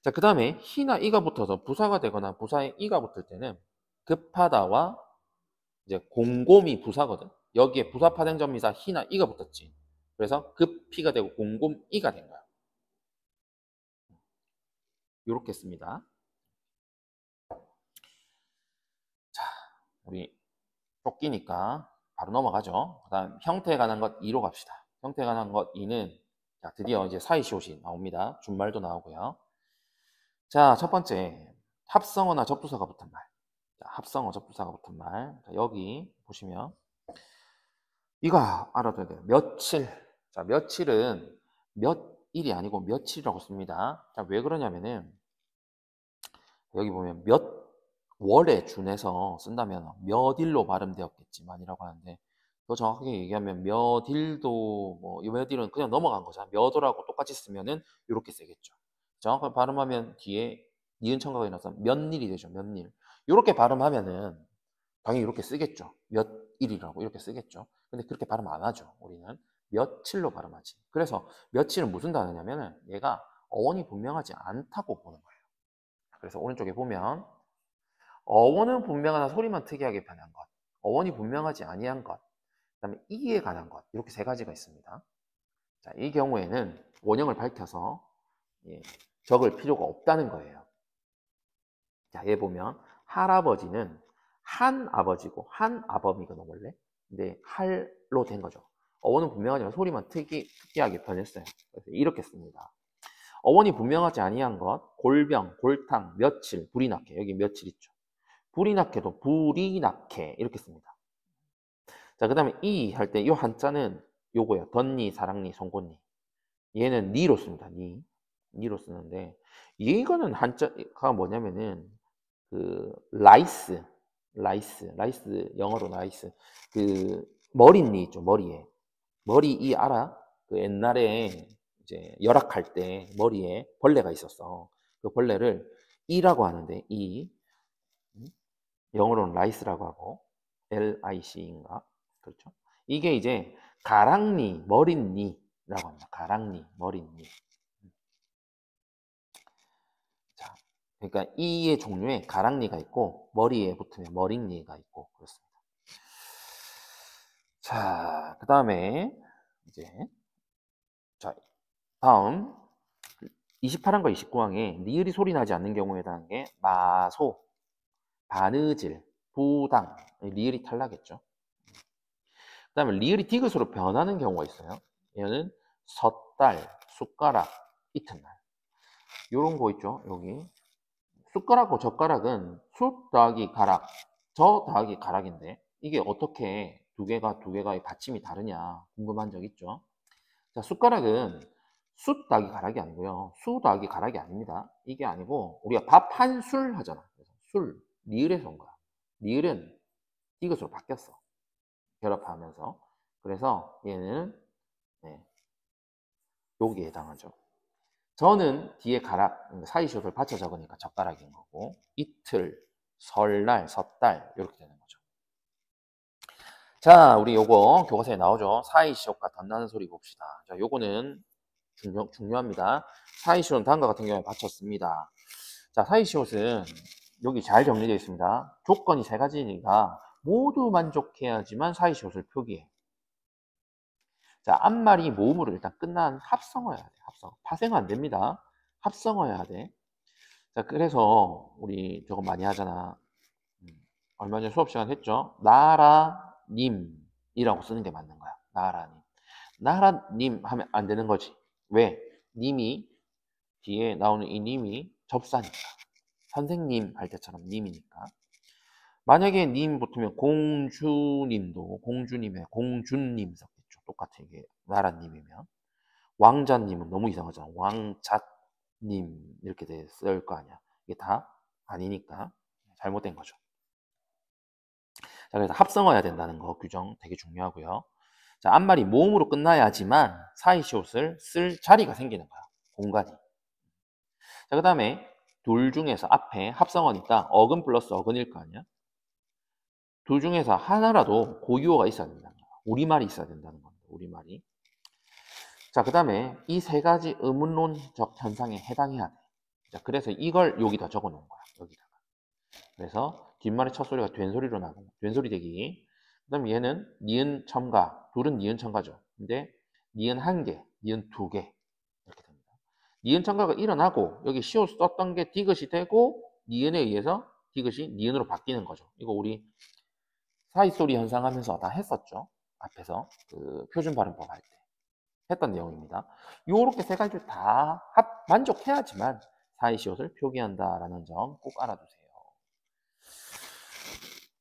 자, 그 다음에 히나 이가 붙어서 부사가 되거나 부사에 이가 붙을 때는 급하다와 이제 곰곰이 부사거든. 여기에 부사 파생전미사 히나 이가 붙었지. 그래서 급히가 되고 곰곰이가 된 거야. 이렇게 씁니다. 자, 우리 쫓기니까 바로 넘어가죠. 그 다음 형태에 관한 것 2로 갑시다. 형태에 관한 것 2는 자, 드디어 이제 사이시옷이 나옵니다. 준말도 나오고요. 자, 첫 번째 합성어나 접두사가 붙은 말. 자, 합성어, 접두사가 붙은 말. 자, 여기 보시면 이거 알아둬야 돼요. 며칠. 자, 며칠은 몇 일이 아니고 며칠이라고 씁니다. 자, 왜 그러냐면은 여기 보면 몇 월에 준해서 쓴다면 몇 일로 발음되었겠지만이라고 하는데 더 정확하게 얘기하면 몇 일도 몇 일은 그냥 넘어간 거잖아. 몇 월하고 똑같이 쓰면은 이렇게 쓰겠죠. 정확하게 발음하면 뒤에 니은 청각이 나서 몇 일이 되죠. 몇 일. 이렇게 발음하면은 당연히 이렇게 쓰겠죠. 몇 일이라고 이렇게 쓰겠죠. 근데 그렇게 발음 안 하죠. 우리는 며칠로 발음하지. 그래서 며칠은 무슨 단어냐면은 얘가 어원이 분명하지 않다고 보는 거예요. 그래서 오른쪽에 보면 어원은 분명하나 소리만 특이하게 변한 것, 어원이 분명하지 아니한 것, 그다음에 이에 관한 것 이렇게 세 가지가 있습니다. 자, 이 경우에는 원형을 밝혀서 적을 필요가 없다는 거예요. 자, 얘 보면 할아버지는 한 아버지고 한 아범이거든 원래. 근데 할로 된 거죠. 어원은 분명하지만 소리만 특이하게 변했어요. 그래서 이렇게 씁니다. 어원이 분명하지 아니한 것, 골병, 골탕, 며칠, 불이 나게. 여기 며칠 있죠. 불이 나게도 불이 나게 이렇게 씁니다. 자, 그 다음에 이 할 때 이 한자는 요거예요. 덧니, 사랑니, 송곳니. 얘는 니로 씁니다. 니로 쓰는데 이거는 한자가 뭐냐면은 그 라이스 영어로 라이스 그 머리니 있죠. 머리 이 알아? 그 옛날에 이제 열악할 때 머리에 벌레가 있었어. 그 벌레를 이라고 하는데 영어로는 라이스라고 하고 LIC인가? 그렇죠? 이게 이제 가랑니, 머릿니라고 합니다. 가랑니, 머릿니. 자, 그러니까 이의 종류에 가랑니가 있고 머리에 붙으면 머릿니가 있고 그렇습니다. 자, 그 다음에 이제 자 다음 28항과 29항에 니을이 소리 나지 않는 경우에 해당하는 게 마소, 바느질, 부당, 리을이 탈락했죠. 그 다음에 리을이 디귿으로 변하는 경우가 있어요. 얘는 섣달, 숟가락, 이튿날. 요런 거 있죠, 여기. 숟가락과 젓가락은 숫 더하기 가락, 저 더하기 가락인데 이게 어떻게 두 개가의 받침이 다르냐 궁금한 적 있죠? 자, 숟가락은 숫 더하기 가락이 아니고요. 수 더하기 가락이 아닙니다. 이게 아니고 우리가 밥 한 술 하잖아. 그래서 술, 리을에서 온 거야. 리을은 디귿으로 바뀌었어. 결합하면서. 그래서 얘는 네, 여기에 해당하죠. 저는 뒤에 가락, 사이시옷을 받쳐 적으니까 젓가락인 거고, 이틀, 설날, 섣달 이렇게 되는 거죠. 자, 우리 요거 교과서에 나오죠. 사이시옷과 덧나는 소리 봅시다. 자, 요거는 중요합니다. 사이시옷은 다음과 같은 경우에 받쳤습니다. 자, 사이시옷은 여기 잘 정리되어 있습니다. 조건이 세 가지니까 모두 만족해야지만 사이시옷을 표기해. 자, 앞말이 모음으로 일단 끝난 합성어여야 돼. 합성. 파생은 안 됩니다. 합성어여야 돼. 자, 그래서 우리 저거 많이 하잖아. 얼마 전에 수업 시간 했죠. 나라님이라고 쓰는 게 맞는 거야. 나라님. 나라님 하면 안 되는 거지. 왜? 님이 뒤에 나오는 이 님이 접사니까. 선생님 할 때처럼 님이니까. 만약에 님 붙으면 공주님도 공주님의 공주님 썼겠죠. 똑같아 이게 나라님이면. 왕자님은 너무 이상하잖아. 왕잣님 이렇게 쓸 거 아니야. 이게 다 아니니까 잘못된 거죠. 자, 그래서 합성어야 된다는 거 규정 되게 중요하고요. 자, 앞말이 모음으로 끝나야지만 사이시옷을 쓸 자리가 생기는 거야. 공간이. 자, 그 다음에 둘 중에서 앞에 합성어니까 어근 플러스 어근일 거 아니야? 둘 중에서 하나라도 고유어가 있어야 된다는 거야. 우리말이 있어야 된다는 겁니다. 우리말이. 자, 그 다음에 이 세 가지 의문론적 현상에 해당해야 돼. 자, 그래서 이걸 여기다 적어 놓은 거야. 여기다가. 그래서 뒷말의 첫 소리가 된 소리로 나고, 된 소리 되기. 그 다음에 얘는 니은 첨가. 둘은 니은 첨가죠. 근데 니은 한 개, 니은 두 개. 이렇게 됩니다. 니은 첨가가 일어나고, 여기 시옷 썼던 게 디귿이 되고, 니은에 의해서 디귿이 니은으로 바뀌는 거죠. 이거 우리 사이소리 현상 하면서 다 했었죠. 앞에서 그 표준 발음법 할 때. 했던 내용입니다. 요렇게 세 가지를 다 만족해야지만 사이시옷을 표기한다라는 점 꼭 알아두세요.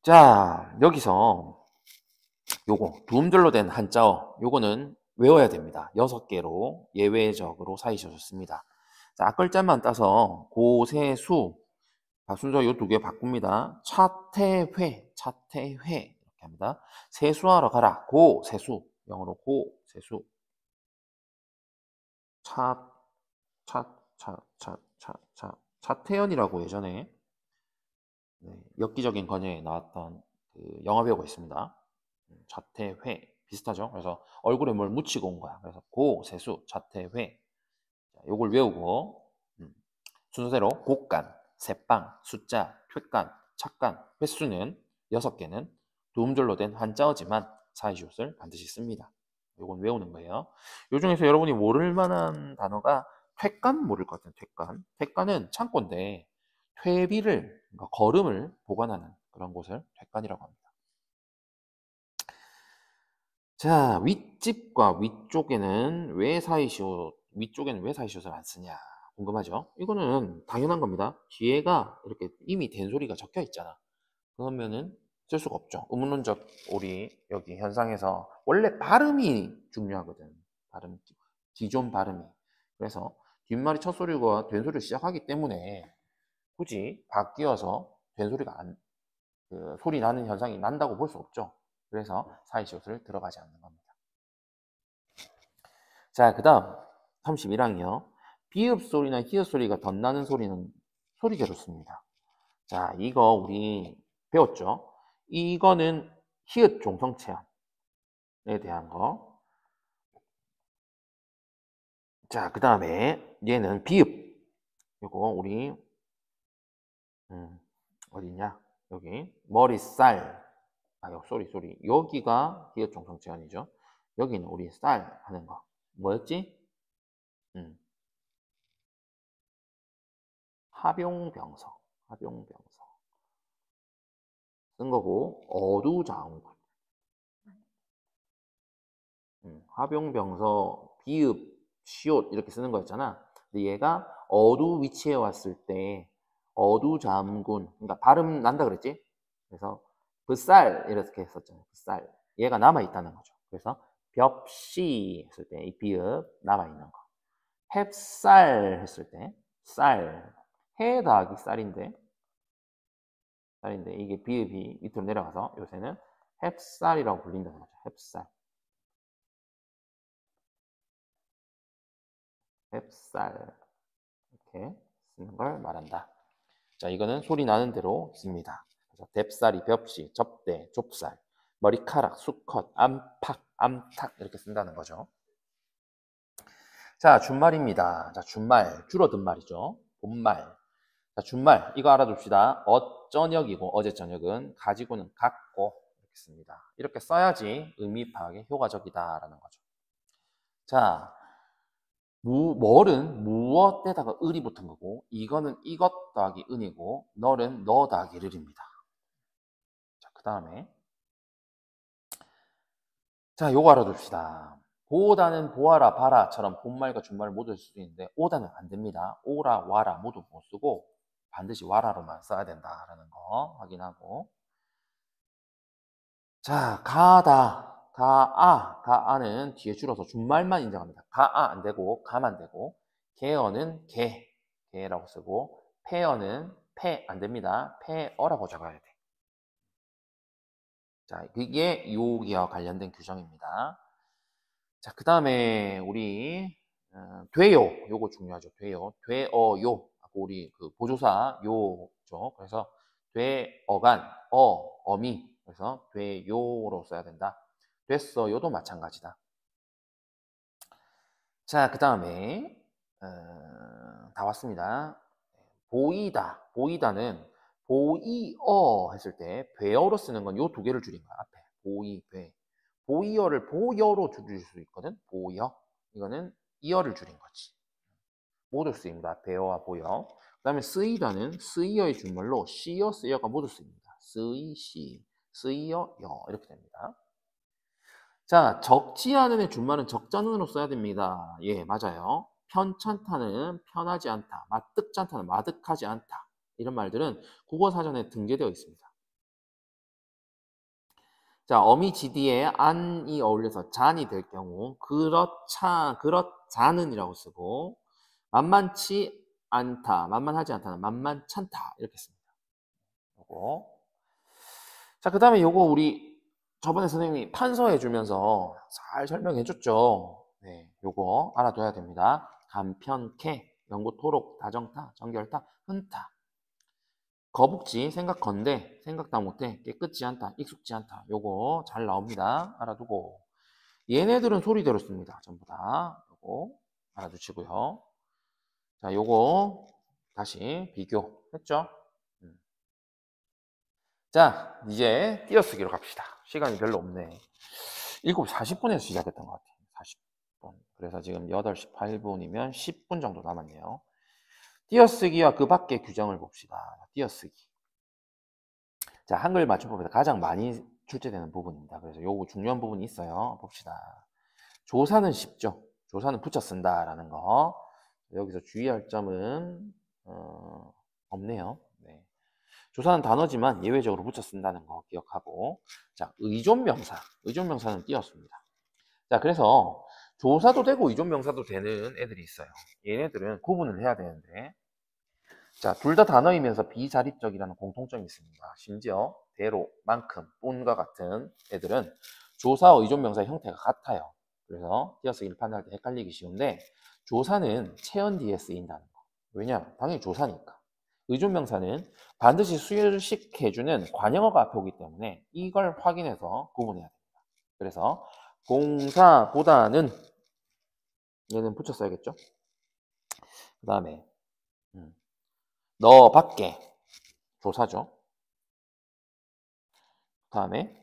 자, 여기서 요거 두음절로 된 한자어 요거는 외워야 됩니다. 6개로 예외적으로 사이시옷을 씁니다. 자, 앞글자만 따서 고세수 순서 요 두 개 바꿉니다. 차태회 이렇게 합니다. 세수하러 가라. 고세수 영어로 고세수 차태현이라고 예전에 엽기적인 권유에 나왔던 그 영화 배우가 있습니다. 차태회 비슷하죠. 그래서 얼굴에 뭘 묻히고 온 거야. 그래서 고세수 차태회 요걸 외우고 순서대로 곡간, 새빵, 숫자, 퇴간, 착간, 횟수는 6개는 두음절로 된 한자어지만 사이시옷을 반드시 씁니다. 요건 외우는 거예요. 요 중에서 여러분이 모를 만한 단어가 퇴간 모를 것 같아요. 퇴간. 퇴간은 창고인데 퇴비를 그러니까 거름을 보관하는 그런 곳을 퇴간이라고 합니다. 자, 윗집과 위쪽에는 왜 사이시옷, 위쪽에는 왜 사이시옷을 안 쓰냐 궁금하죠? 이거는 당연한 겁니다. 뒤에가 이렇게 이미 된 소리가 적혀 있잖아. 그러면은 쓸 수가 없죠. 의문론적 우리 여기 현상에서 원래 발음이 중요하거든. 발음, 기존 발음이. 그래서 뒷말이 첫 소리가 된 소리를 시작하기 때문에 굳이 바뀌어서 된 소리가 그 소리 나는 현상이 난다고 볼 수 없죠. 그래서 사이시옷을 들어가지 않는 겁니다. 자, 그 다음 31항이요. 비읍 소리나 히읗 소리가 덧나는 소리는 소리개로 씁니다. 자, 이거 우리 배웠죠? 이거는 히읗 종성 체험에 대한 거. 자, 그 다음에 얘는 비읍. 이거 우리 어디냐? 여기 머리살. 쏘리. 여기가 히읗 종성 체험이죠. 여기는 우리 쌀 하는 거. 뭐였지? 합용병서. 쓴 거고, 어두장군. 화병병서, 비읍, 시옷 이렇게 쓰는 거였잖아. 근데 얘가 어두 위치에 왔을 때 어두잠군, 그러니까 발음 난다 그랬지? 그래서 붓살 이렇게 했었잖아요. 붓살. 얘가 남아 있다는 거죠. 그래서 벽시 했을 때 이 비읍 남아 있는 거. 햅쌀 했을 때 쌀. 해 더하기 쌀인데 이게 비읍이 밑으로 내려가서 요새는 햅쌀이라고 불린다는 거죠. 햅쌀. 햅쌀. 이렇게 쓰는 걸 말한다. 자, 이거는 소리 나는 대로 씁니다. 그래서 뎁살이 벽시, 접대, 좁쌀, 머리카락, 수컷, 암팍, 암탉 이렇게 쓴다는 거죠. 자, 준말입니다. 자, 준말, 줄어든 말이죠. 본말. 자, 준말, 이거 알아둡시다. 어저녁이고, 어제 저녁은, 가지고는 갖고, 이렇게 씁니다. 이렇게 써야지 의미 파악에 효과적이다라는 거죠. 자, 뭘은 무엇에다가 을이 붙은 거고, 이거는 이것 더하기 은이고, 널은 너 더하기 를입니다. 자, 그 다음에. 자, 요거 알아둡시다. 보다는 보아라, 봐라처럼 본말과 준말을 모두 쓸 수 있는데, 오다는 안 됩니다. 오라, 와라 모두 못 쓰고, 반드시 와라로만 써야 된다라는 거 확인하고. 자, 가다, 가아는 뒤에 줄어서 준말만 인정합니다. 가아 안 되고, 가만 되고, 개어는 개라고 쓰고, 폐어는 폐 안 됩니다. 폐어라고 적어야 돼. 자, 그게 요기와 관련된 규정입니다. 자, 그 다음에 우리 돼요. 요거 중요하죠. 돼요. 돼어요. 우리 그 보조사 요죠. 그래서 돼어간 어미. 그래서 돼요로 써야 된다. 됐어요도 마찬가지다. 자, 그 다음에 다 왔습니다. 보이다는 보이어 했을 때 배어로 쓰는 건 요 두 개를 줄인 거야. 앞에 보이, 배. 보이어를 보여로 줄일 수 있거든. 보여. 이거는 이어를 줄인 거지. 모두 쓰입니다. 배어와 보여. 그 다음에 쓰이다는 쓰이어의 준말로 시어, 쓰여가 모두 쓰입니다. 쓰이, 시, 쓰이어, 여 이렇게 됩니다. 자, 적지 않은의 준말은 적잖은으로 써야 됩니다. 예, 맞아요. 편찮다는 편하지 않다. 마뜩찮다는 마득하지 않다. 이런 말들은 국어사전에 등재되어 있습니다. 자, 어미지디에 안이 어울려서 잔이 될 경우 그렇자는이라고 쓰고 만만치 않다, 만만하지 않다는 만만찮다 이렇게 씁니다. 요거. 자, 그 다음에 요거 우리 저번에 선생님이 판서해 주면서 잘 설명해 줬죠. 네, 요거 알아둬야 됩니다. 간편케, 연구토록, 다정타, 정결타, 흔타. 거북지, 생각건대, 생각다 못해, 깨끗지 않다, 익숙지 않다. 요거 잘 나옵니다. 알아두고. 얘네들은 소리대로 씁니다. 전부 다. 요거 알아두시고요. 자, 요거 다시 비교했죠? 자, 이제 띄어쓰기로 갑시다. 시간이 별로 없네. 7시 40분에서 시작했던 것 같아요. 40분. 그래서 지금 8시 8분이면 10분 정도 남았네요. 띄어쓰기와 그 밖의 규정을 봅시다. 띄어쓰기. 자, 한글 맞춤법에서 가장 많이 출제되는 부분입니다. 그래서 요거 중요한 부분이 있어요. 봅시다. 조사는 쉽죠. 조사는 붙여 쓴다라는 거. 여기서 주의할 점은 없네요. 네. 조사는 단어지만 예외적으로 붙여 쓴다는 거 기억하고. 자, 의존명사. 의존명사는 띄었습니다. 자, 그래서 조사도 되고 의존명사도 되는 애들이 있어요. 얘네들은 구분을 해야 되는데. 자, 둘 다 단어이면서 비자립적이라는 공통점이 있습니다. 심지어 대로, 만큼, 뿐과 같은 애들은 조사와 의존명사의 형태가 같아요. 그래서 띄어쓰기를 판단할 때 헷갈리기 쉬운데 조사는 체언 뒤에 쓰인다는 거. 왜냐? 당연히 조사니까. 의존명사는 반드시 수식해주는 관형어가 앞에 오기 때문에 이걸 확인해서 구분해야 됩니다. 그래서 공사보다는 얘는 붙여 써야겠죠? 그 다음에 너 밖에 조사죠. 그 다음에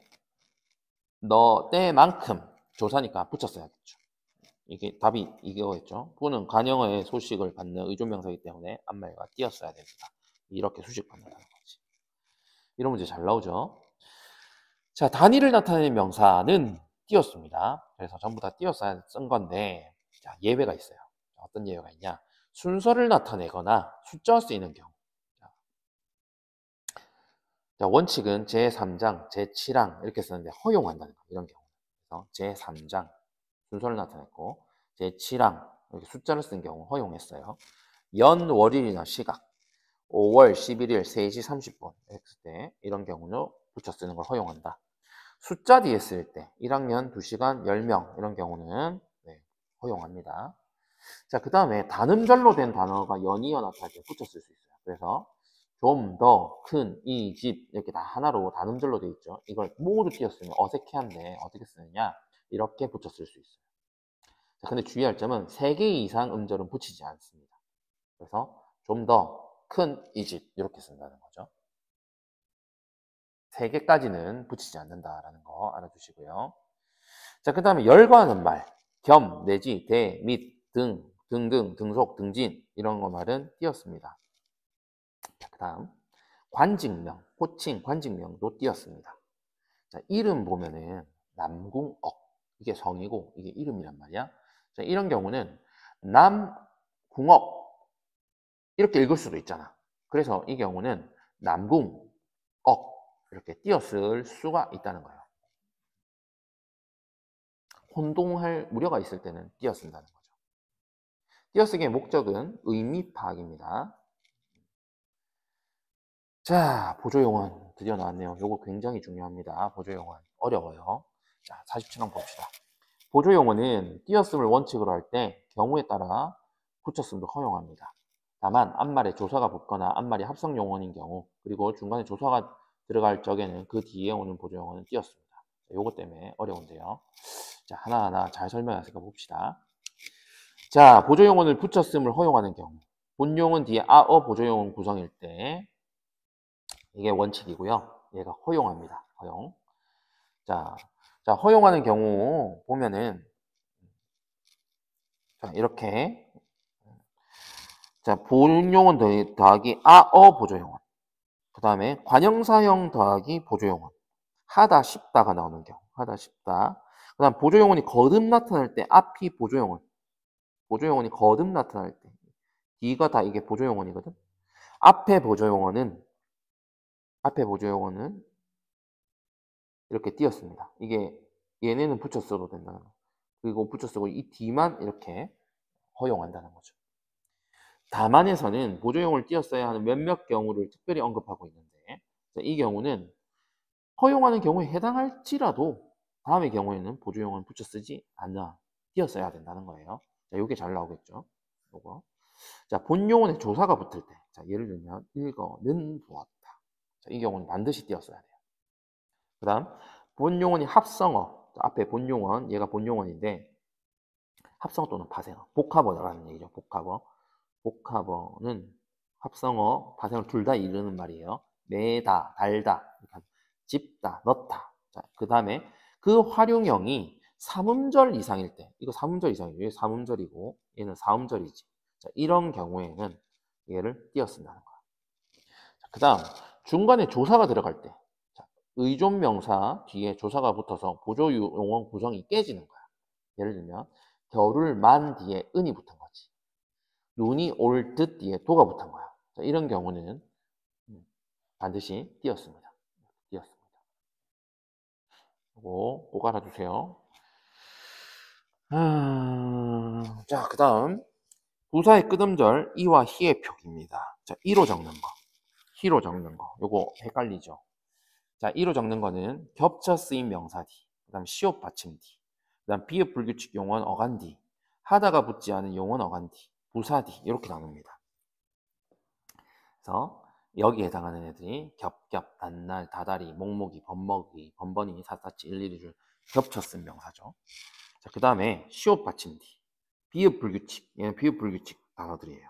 너 때만큼 조사니까 붙여 써야겠죠. 이게 답이 이거겠죠. 부는 관형어의 소식을 받는 의존명사이기 때문에 앞말과 띄었어야 됩니다. 이렇게 수식 받는다는 거지. 이런 문제 잘 나오죠. 자, 단위를 나타내는 명사는 띄었습니다. 그래서 전부 다 띄어서 쓴 건데, 자, 예외가 있어요. 어떤 예외가 있냐? 순서를 나타내거나 숫자가 쓰이는 경우. 자, 원칙은 제3장, 제7항 이렇게 쓰는데 허용한다는 거, 이런 경우. 그래서 제3장 순서를 나타냈고, 제7항 이렇게 숫자를 쓴 경우 허용했어요. 연, 월일이나 시각, 5월 11일 3시 30분 했을 때 이런 경우는 붙여 쓰는 걸 허용한다. 숫자 뒤에 쓸 때 1학년 2시간 10명 이런 경우는 네, 허용합니다. 자, 그 다음에 단음절로 된 단어가 연이어 나타날 때 붙여 쓸 수 있어요. 그래서 좀 더 큰 이 집 이렇게 다 하나로 단음절로 돼 있죠. 이걸 모두 띄었으면 어색해한데 어떻게 쓰느냐? 이렇게 붙여 쓸 수 있어요. 자, 근데 주의할 점은 3개 이상 음절은 붙이지 않습니다. 그래서 좀 더 큰 이 집 이렇게 쓴다는 거죠. 3개까지는 붙이지 않는다라는 거 알아주시고요. 자, 그 다음에 열거하는 말, 겸, 내지, 대, 및, 등, 등등, 등속, 등진 이런 거 말은 띄었습니다. 자, 그 다음 관직명, 호칭, 관직명도 띄었습니다. 자, 이름 보면은 남궁억 이게 성이고 이게 이름이란 말이야. 자, 이런 경우는 남궁억 이렇게 읽을 수도 있잖아. 그래서 이 경우는 남궁억 이렇게 띄었을 수가 있다는 거예요. 혼동할 우려가 있을 때는 띄어쓴다는 거죠. 띄어쓰기의 목적은 의미 파악입니다. 자, 보조용언 드디어 나왔네요. 요거 굉장히 중요합니다. 보조용언 어려워요. 자, 47번 봅시다. 보조용언은 띄어쓰기를 원칙으로 할 때 경우에 따라 붙였음도 허용합니다. 다만 앞말에 조사가 붙거나 앞말이 합성용언인 경우 그리고 중간에 조사가 들어갈 적에는 그 뒤에 오는 보조용언은 띄었습니다. 요거 때문에 어려운데요. 자, 하나하나 잘 설명해서 봅시다. 자, 보조용언을 붙였음을 허용하는 경우 본용은 뒤에 아어 보조용언 구성일 때 이게 원칙이고요. 얘가 허용합니다. 허용. 자, 허용하는 경우 보면은 자, 이렇게 자, 본용은 더하기 아어 보조용언 그 다음에 관형사형 더하기 보조용언 하다 싶다가 나오는 경우 하다 싶다 그 다음 보조용언이 거듭 나타날 때 앞이 보조용언 보조용언이 거듭 나타날 때 뒤가 다 이게 보조용언이거든. 앞에 보조용언은 이렇게 띄었습니다. 이게 얘네는 붙여 써도 된다는 거. 그리고 붙여 쓰고 이 뒤만 이렇게 허용한다는 거죠. 다만에서는 보조용을 띄었어야 하는 몇몇 경우를 특별히 언급하고 있는데 이 경우는 허용하는 경우에 해당할지라도 다음의 경우에는 보조용을 붙여 쓰지 않아 띄었어야 된다는 거예요. 자, 요게 잘 나오겠죠. 요거. 자, 본용언에 조사가 붙을 때, 자, 예를 들면 읽어는 보았다. 자, 이 경우는 반드시 띄었어야 돼요. 그 다음 본용언이 합성어, 자, 앞에 본용언, 얘가 본용언인데 합성어 또는 파생어, 복합어라는 얘기죠. 복합어는 합성어, 파생어 둘 다 이르는 말이에요. 매다, 달다, 집다, 넣다. 자, 그 다음에 그 활용형이 3음절 이상일 때, 이거 3음절 이상이에요. 얘 3음절이고 얘는 4음절이지. 자, 이런 경우에는 얘를 띄어쓴다는 거야. 그 다음 중간에 조사가 들어갈 때 자, 의존명사 뒤에 조사가 붙어서 보조용언 구성이 깨지는 거야. 예를 들면 겨울을 만 뒤에 은이 붙은 거지. 눈이 올 듯 뒤에 도가 붙은 거야. 자, 이런 경우는 반드시 띄었습니다. 띄었습니다. 이거 꼭 알아두세요. 자, 그 다음 부사의 끝음절 이와 히의 표기입니다. 자, 이로 적는 거, 히로 적는 거, 요거 헷갈리죠? 자, 이로 적는 거는 겹쳐 쓰인 명사 뒤, 그 다음 시옷 받침 뒤, 그 다음 비읍 불규칙 용언 어간 뒤, 하다가 붙지 않은 용언 어간 뒤, 부사 뒤 이렇게 나눕니다. 그래서 여기에 해당하는 애들이 겹겹, 단날, 다다리, 목목이, 번먹이, 번번이, 사사치, 일일이를 겹쳐 쓴 명사죠. 자, 그 다음에 시옷 받침 뒤, 비읍 불규칙, 얘는 비읍 불규칙 단어들이에요.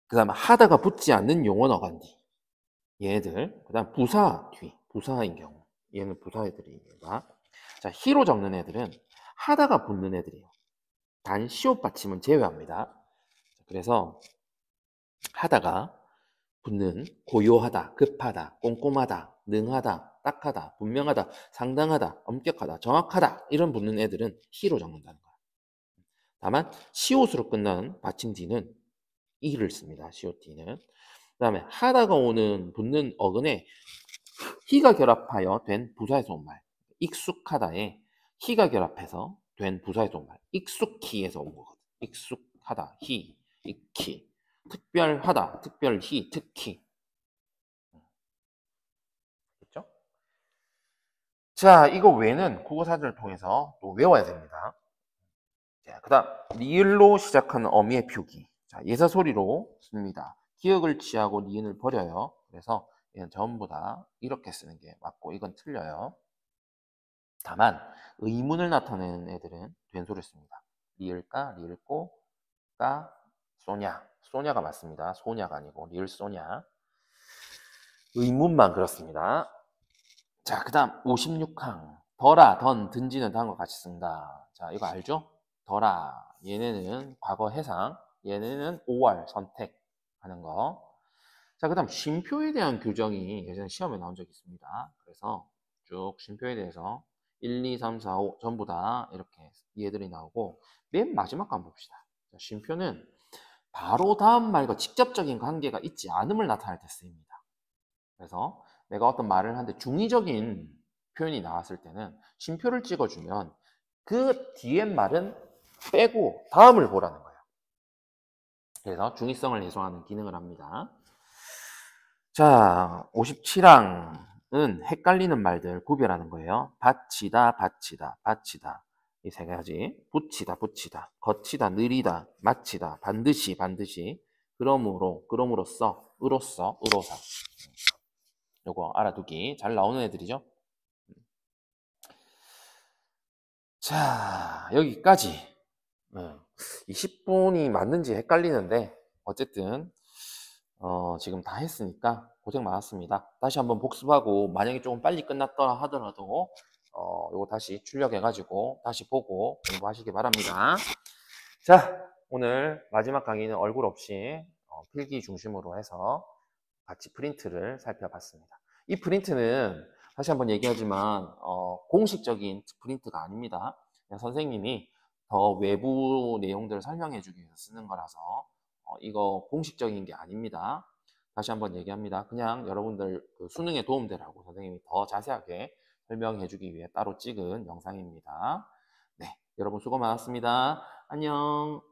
그 다음에 하다가 붙지 않는 용언 어간 뒤, 얘들. 그 다음 부사 뒤, 부사인 경우, 얘는 부사 애들입니다. 자, 히로 적는 애들은 하다가 붙는 애들이에요. 단 시옷 받침은 제외합니다. 그래서 하다가 붙는 고요하다, 급하다, 꼼꼼하다, 능하다, 딱하다, 분명하다, 상당하다, 엄격하다, 정확하다 이런 붙는 애들은 히로 적는다는 거야. 다만 시옷으로 끝나는 받침 D는 이를 씁니다. 시옷D는. 그 다음에 하다가 오는 붙는 어근에 히가 결합하여 된 부사에서 온 말. 익숙하다에 히가 결합해서 된 부사에서 온 말. 익숙히에서 온 거거든. 익숙하다, 히, 익히. 특별하다, 특별히, 특히. 됐죠? 자, 이거 외에는 국어사전을 통해서 또 외워야 됩니다. 자, 그 다음 리을로 시작하는 어미의 표기. 자, 예사소리로 씁니다. 기억을 취하고 니은을 버려요. 그래서 얘는 전부 다 이렇게 쓰는 게 맞고 이건 틀려요. 다만 의문을 나타내는 애들은 된소리를 씁니다. 리을까, 리을꼬, 까, 쏘냐. 쏘냐가 맞습니다. 소냐가 아니고 리을 쏘냐. 의문만 그렇습니다. 자, 그 다음 56항. 덜아, 던, 든지는 다음과 같이 쓴다. 자, 이거 알죠? 덜아. 얘네는 과거 해상. 얘네는 5월 선택하는 거. 자, 그 다음 쉼표에 대한 교정이 예전에 시험에 나온 적이 있습니다. 그래서 쭉 쉼표에 대해서 1, 2, 3, 4, 5 전부 다 이렇게 얘들이 나오고 맨 마지막 거 한번 봅시다. 자, 쉼표는 바로 다음 말과 직접적인 관계가 있지 않음을 나타낼 때 쓰입니다. 그래서 내가 어떤 말을 하는데 중의적인 표현이 나왔을 때는 쉼표를 찍어주면 그 뒤에 말은 빼고 다음을 보라는 거예요. 그래서 중의성을 해소하는 기능을 합니다. 자, 57항은 헷갈리는 말들 구별하는 거예요. 받치다, 받치다, 받치다. 이 세 가지. 붙이다, 붙이다. 거치다, 느리다, 마치다. 반드시, 반드시. 그러므로, 그럼으로써, 으로써, 으로서. 요거 알아두기. 잘 나오는 애들이죠. 자, 여기까지. 20분이 맞는지 헷갈리는데 어쨌든 지금 다 했으니까 고생 많았습니다. 다시 한번 복습하고 만약에 조금 빨리 끝났다 하더라도 요거 다시 출력해가지고 다시 보고 공부하시기 바랍니다. 자, 오늘 마지막 강의는 얼굴 없이 필기 중심으로 해서 같이 프린트를 살펴봤습니다. 이 프린트는 다시 한번 얘기하지만 공식적인 프린트가 아닙니다. 그냥 선생님이 더 외부 내용들을 설명해 주기 위해서 쓰는 거라서 이거 공식적인 게 아닙니다. 다시 한번 얘기합니다. 그냥 여러분들 그 수능에 도움되라고 선생님이 더 자세하게 설명해 주기 위해 따로 찍은 영상입니다. 네, 여러분 수고 많았습니다. 안녕.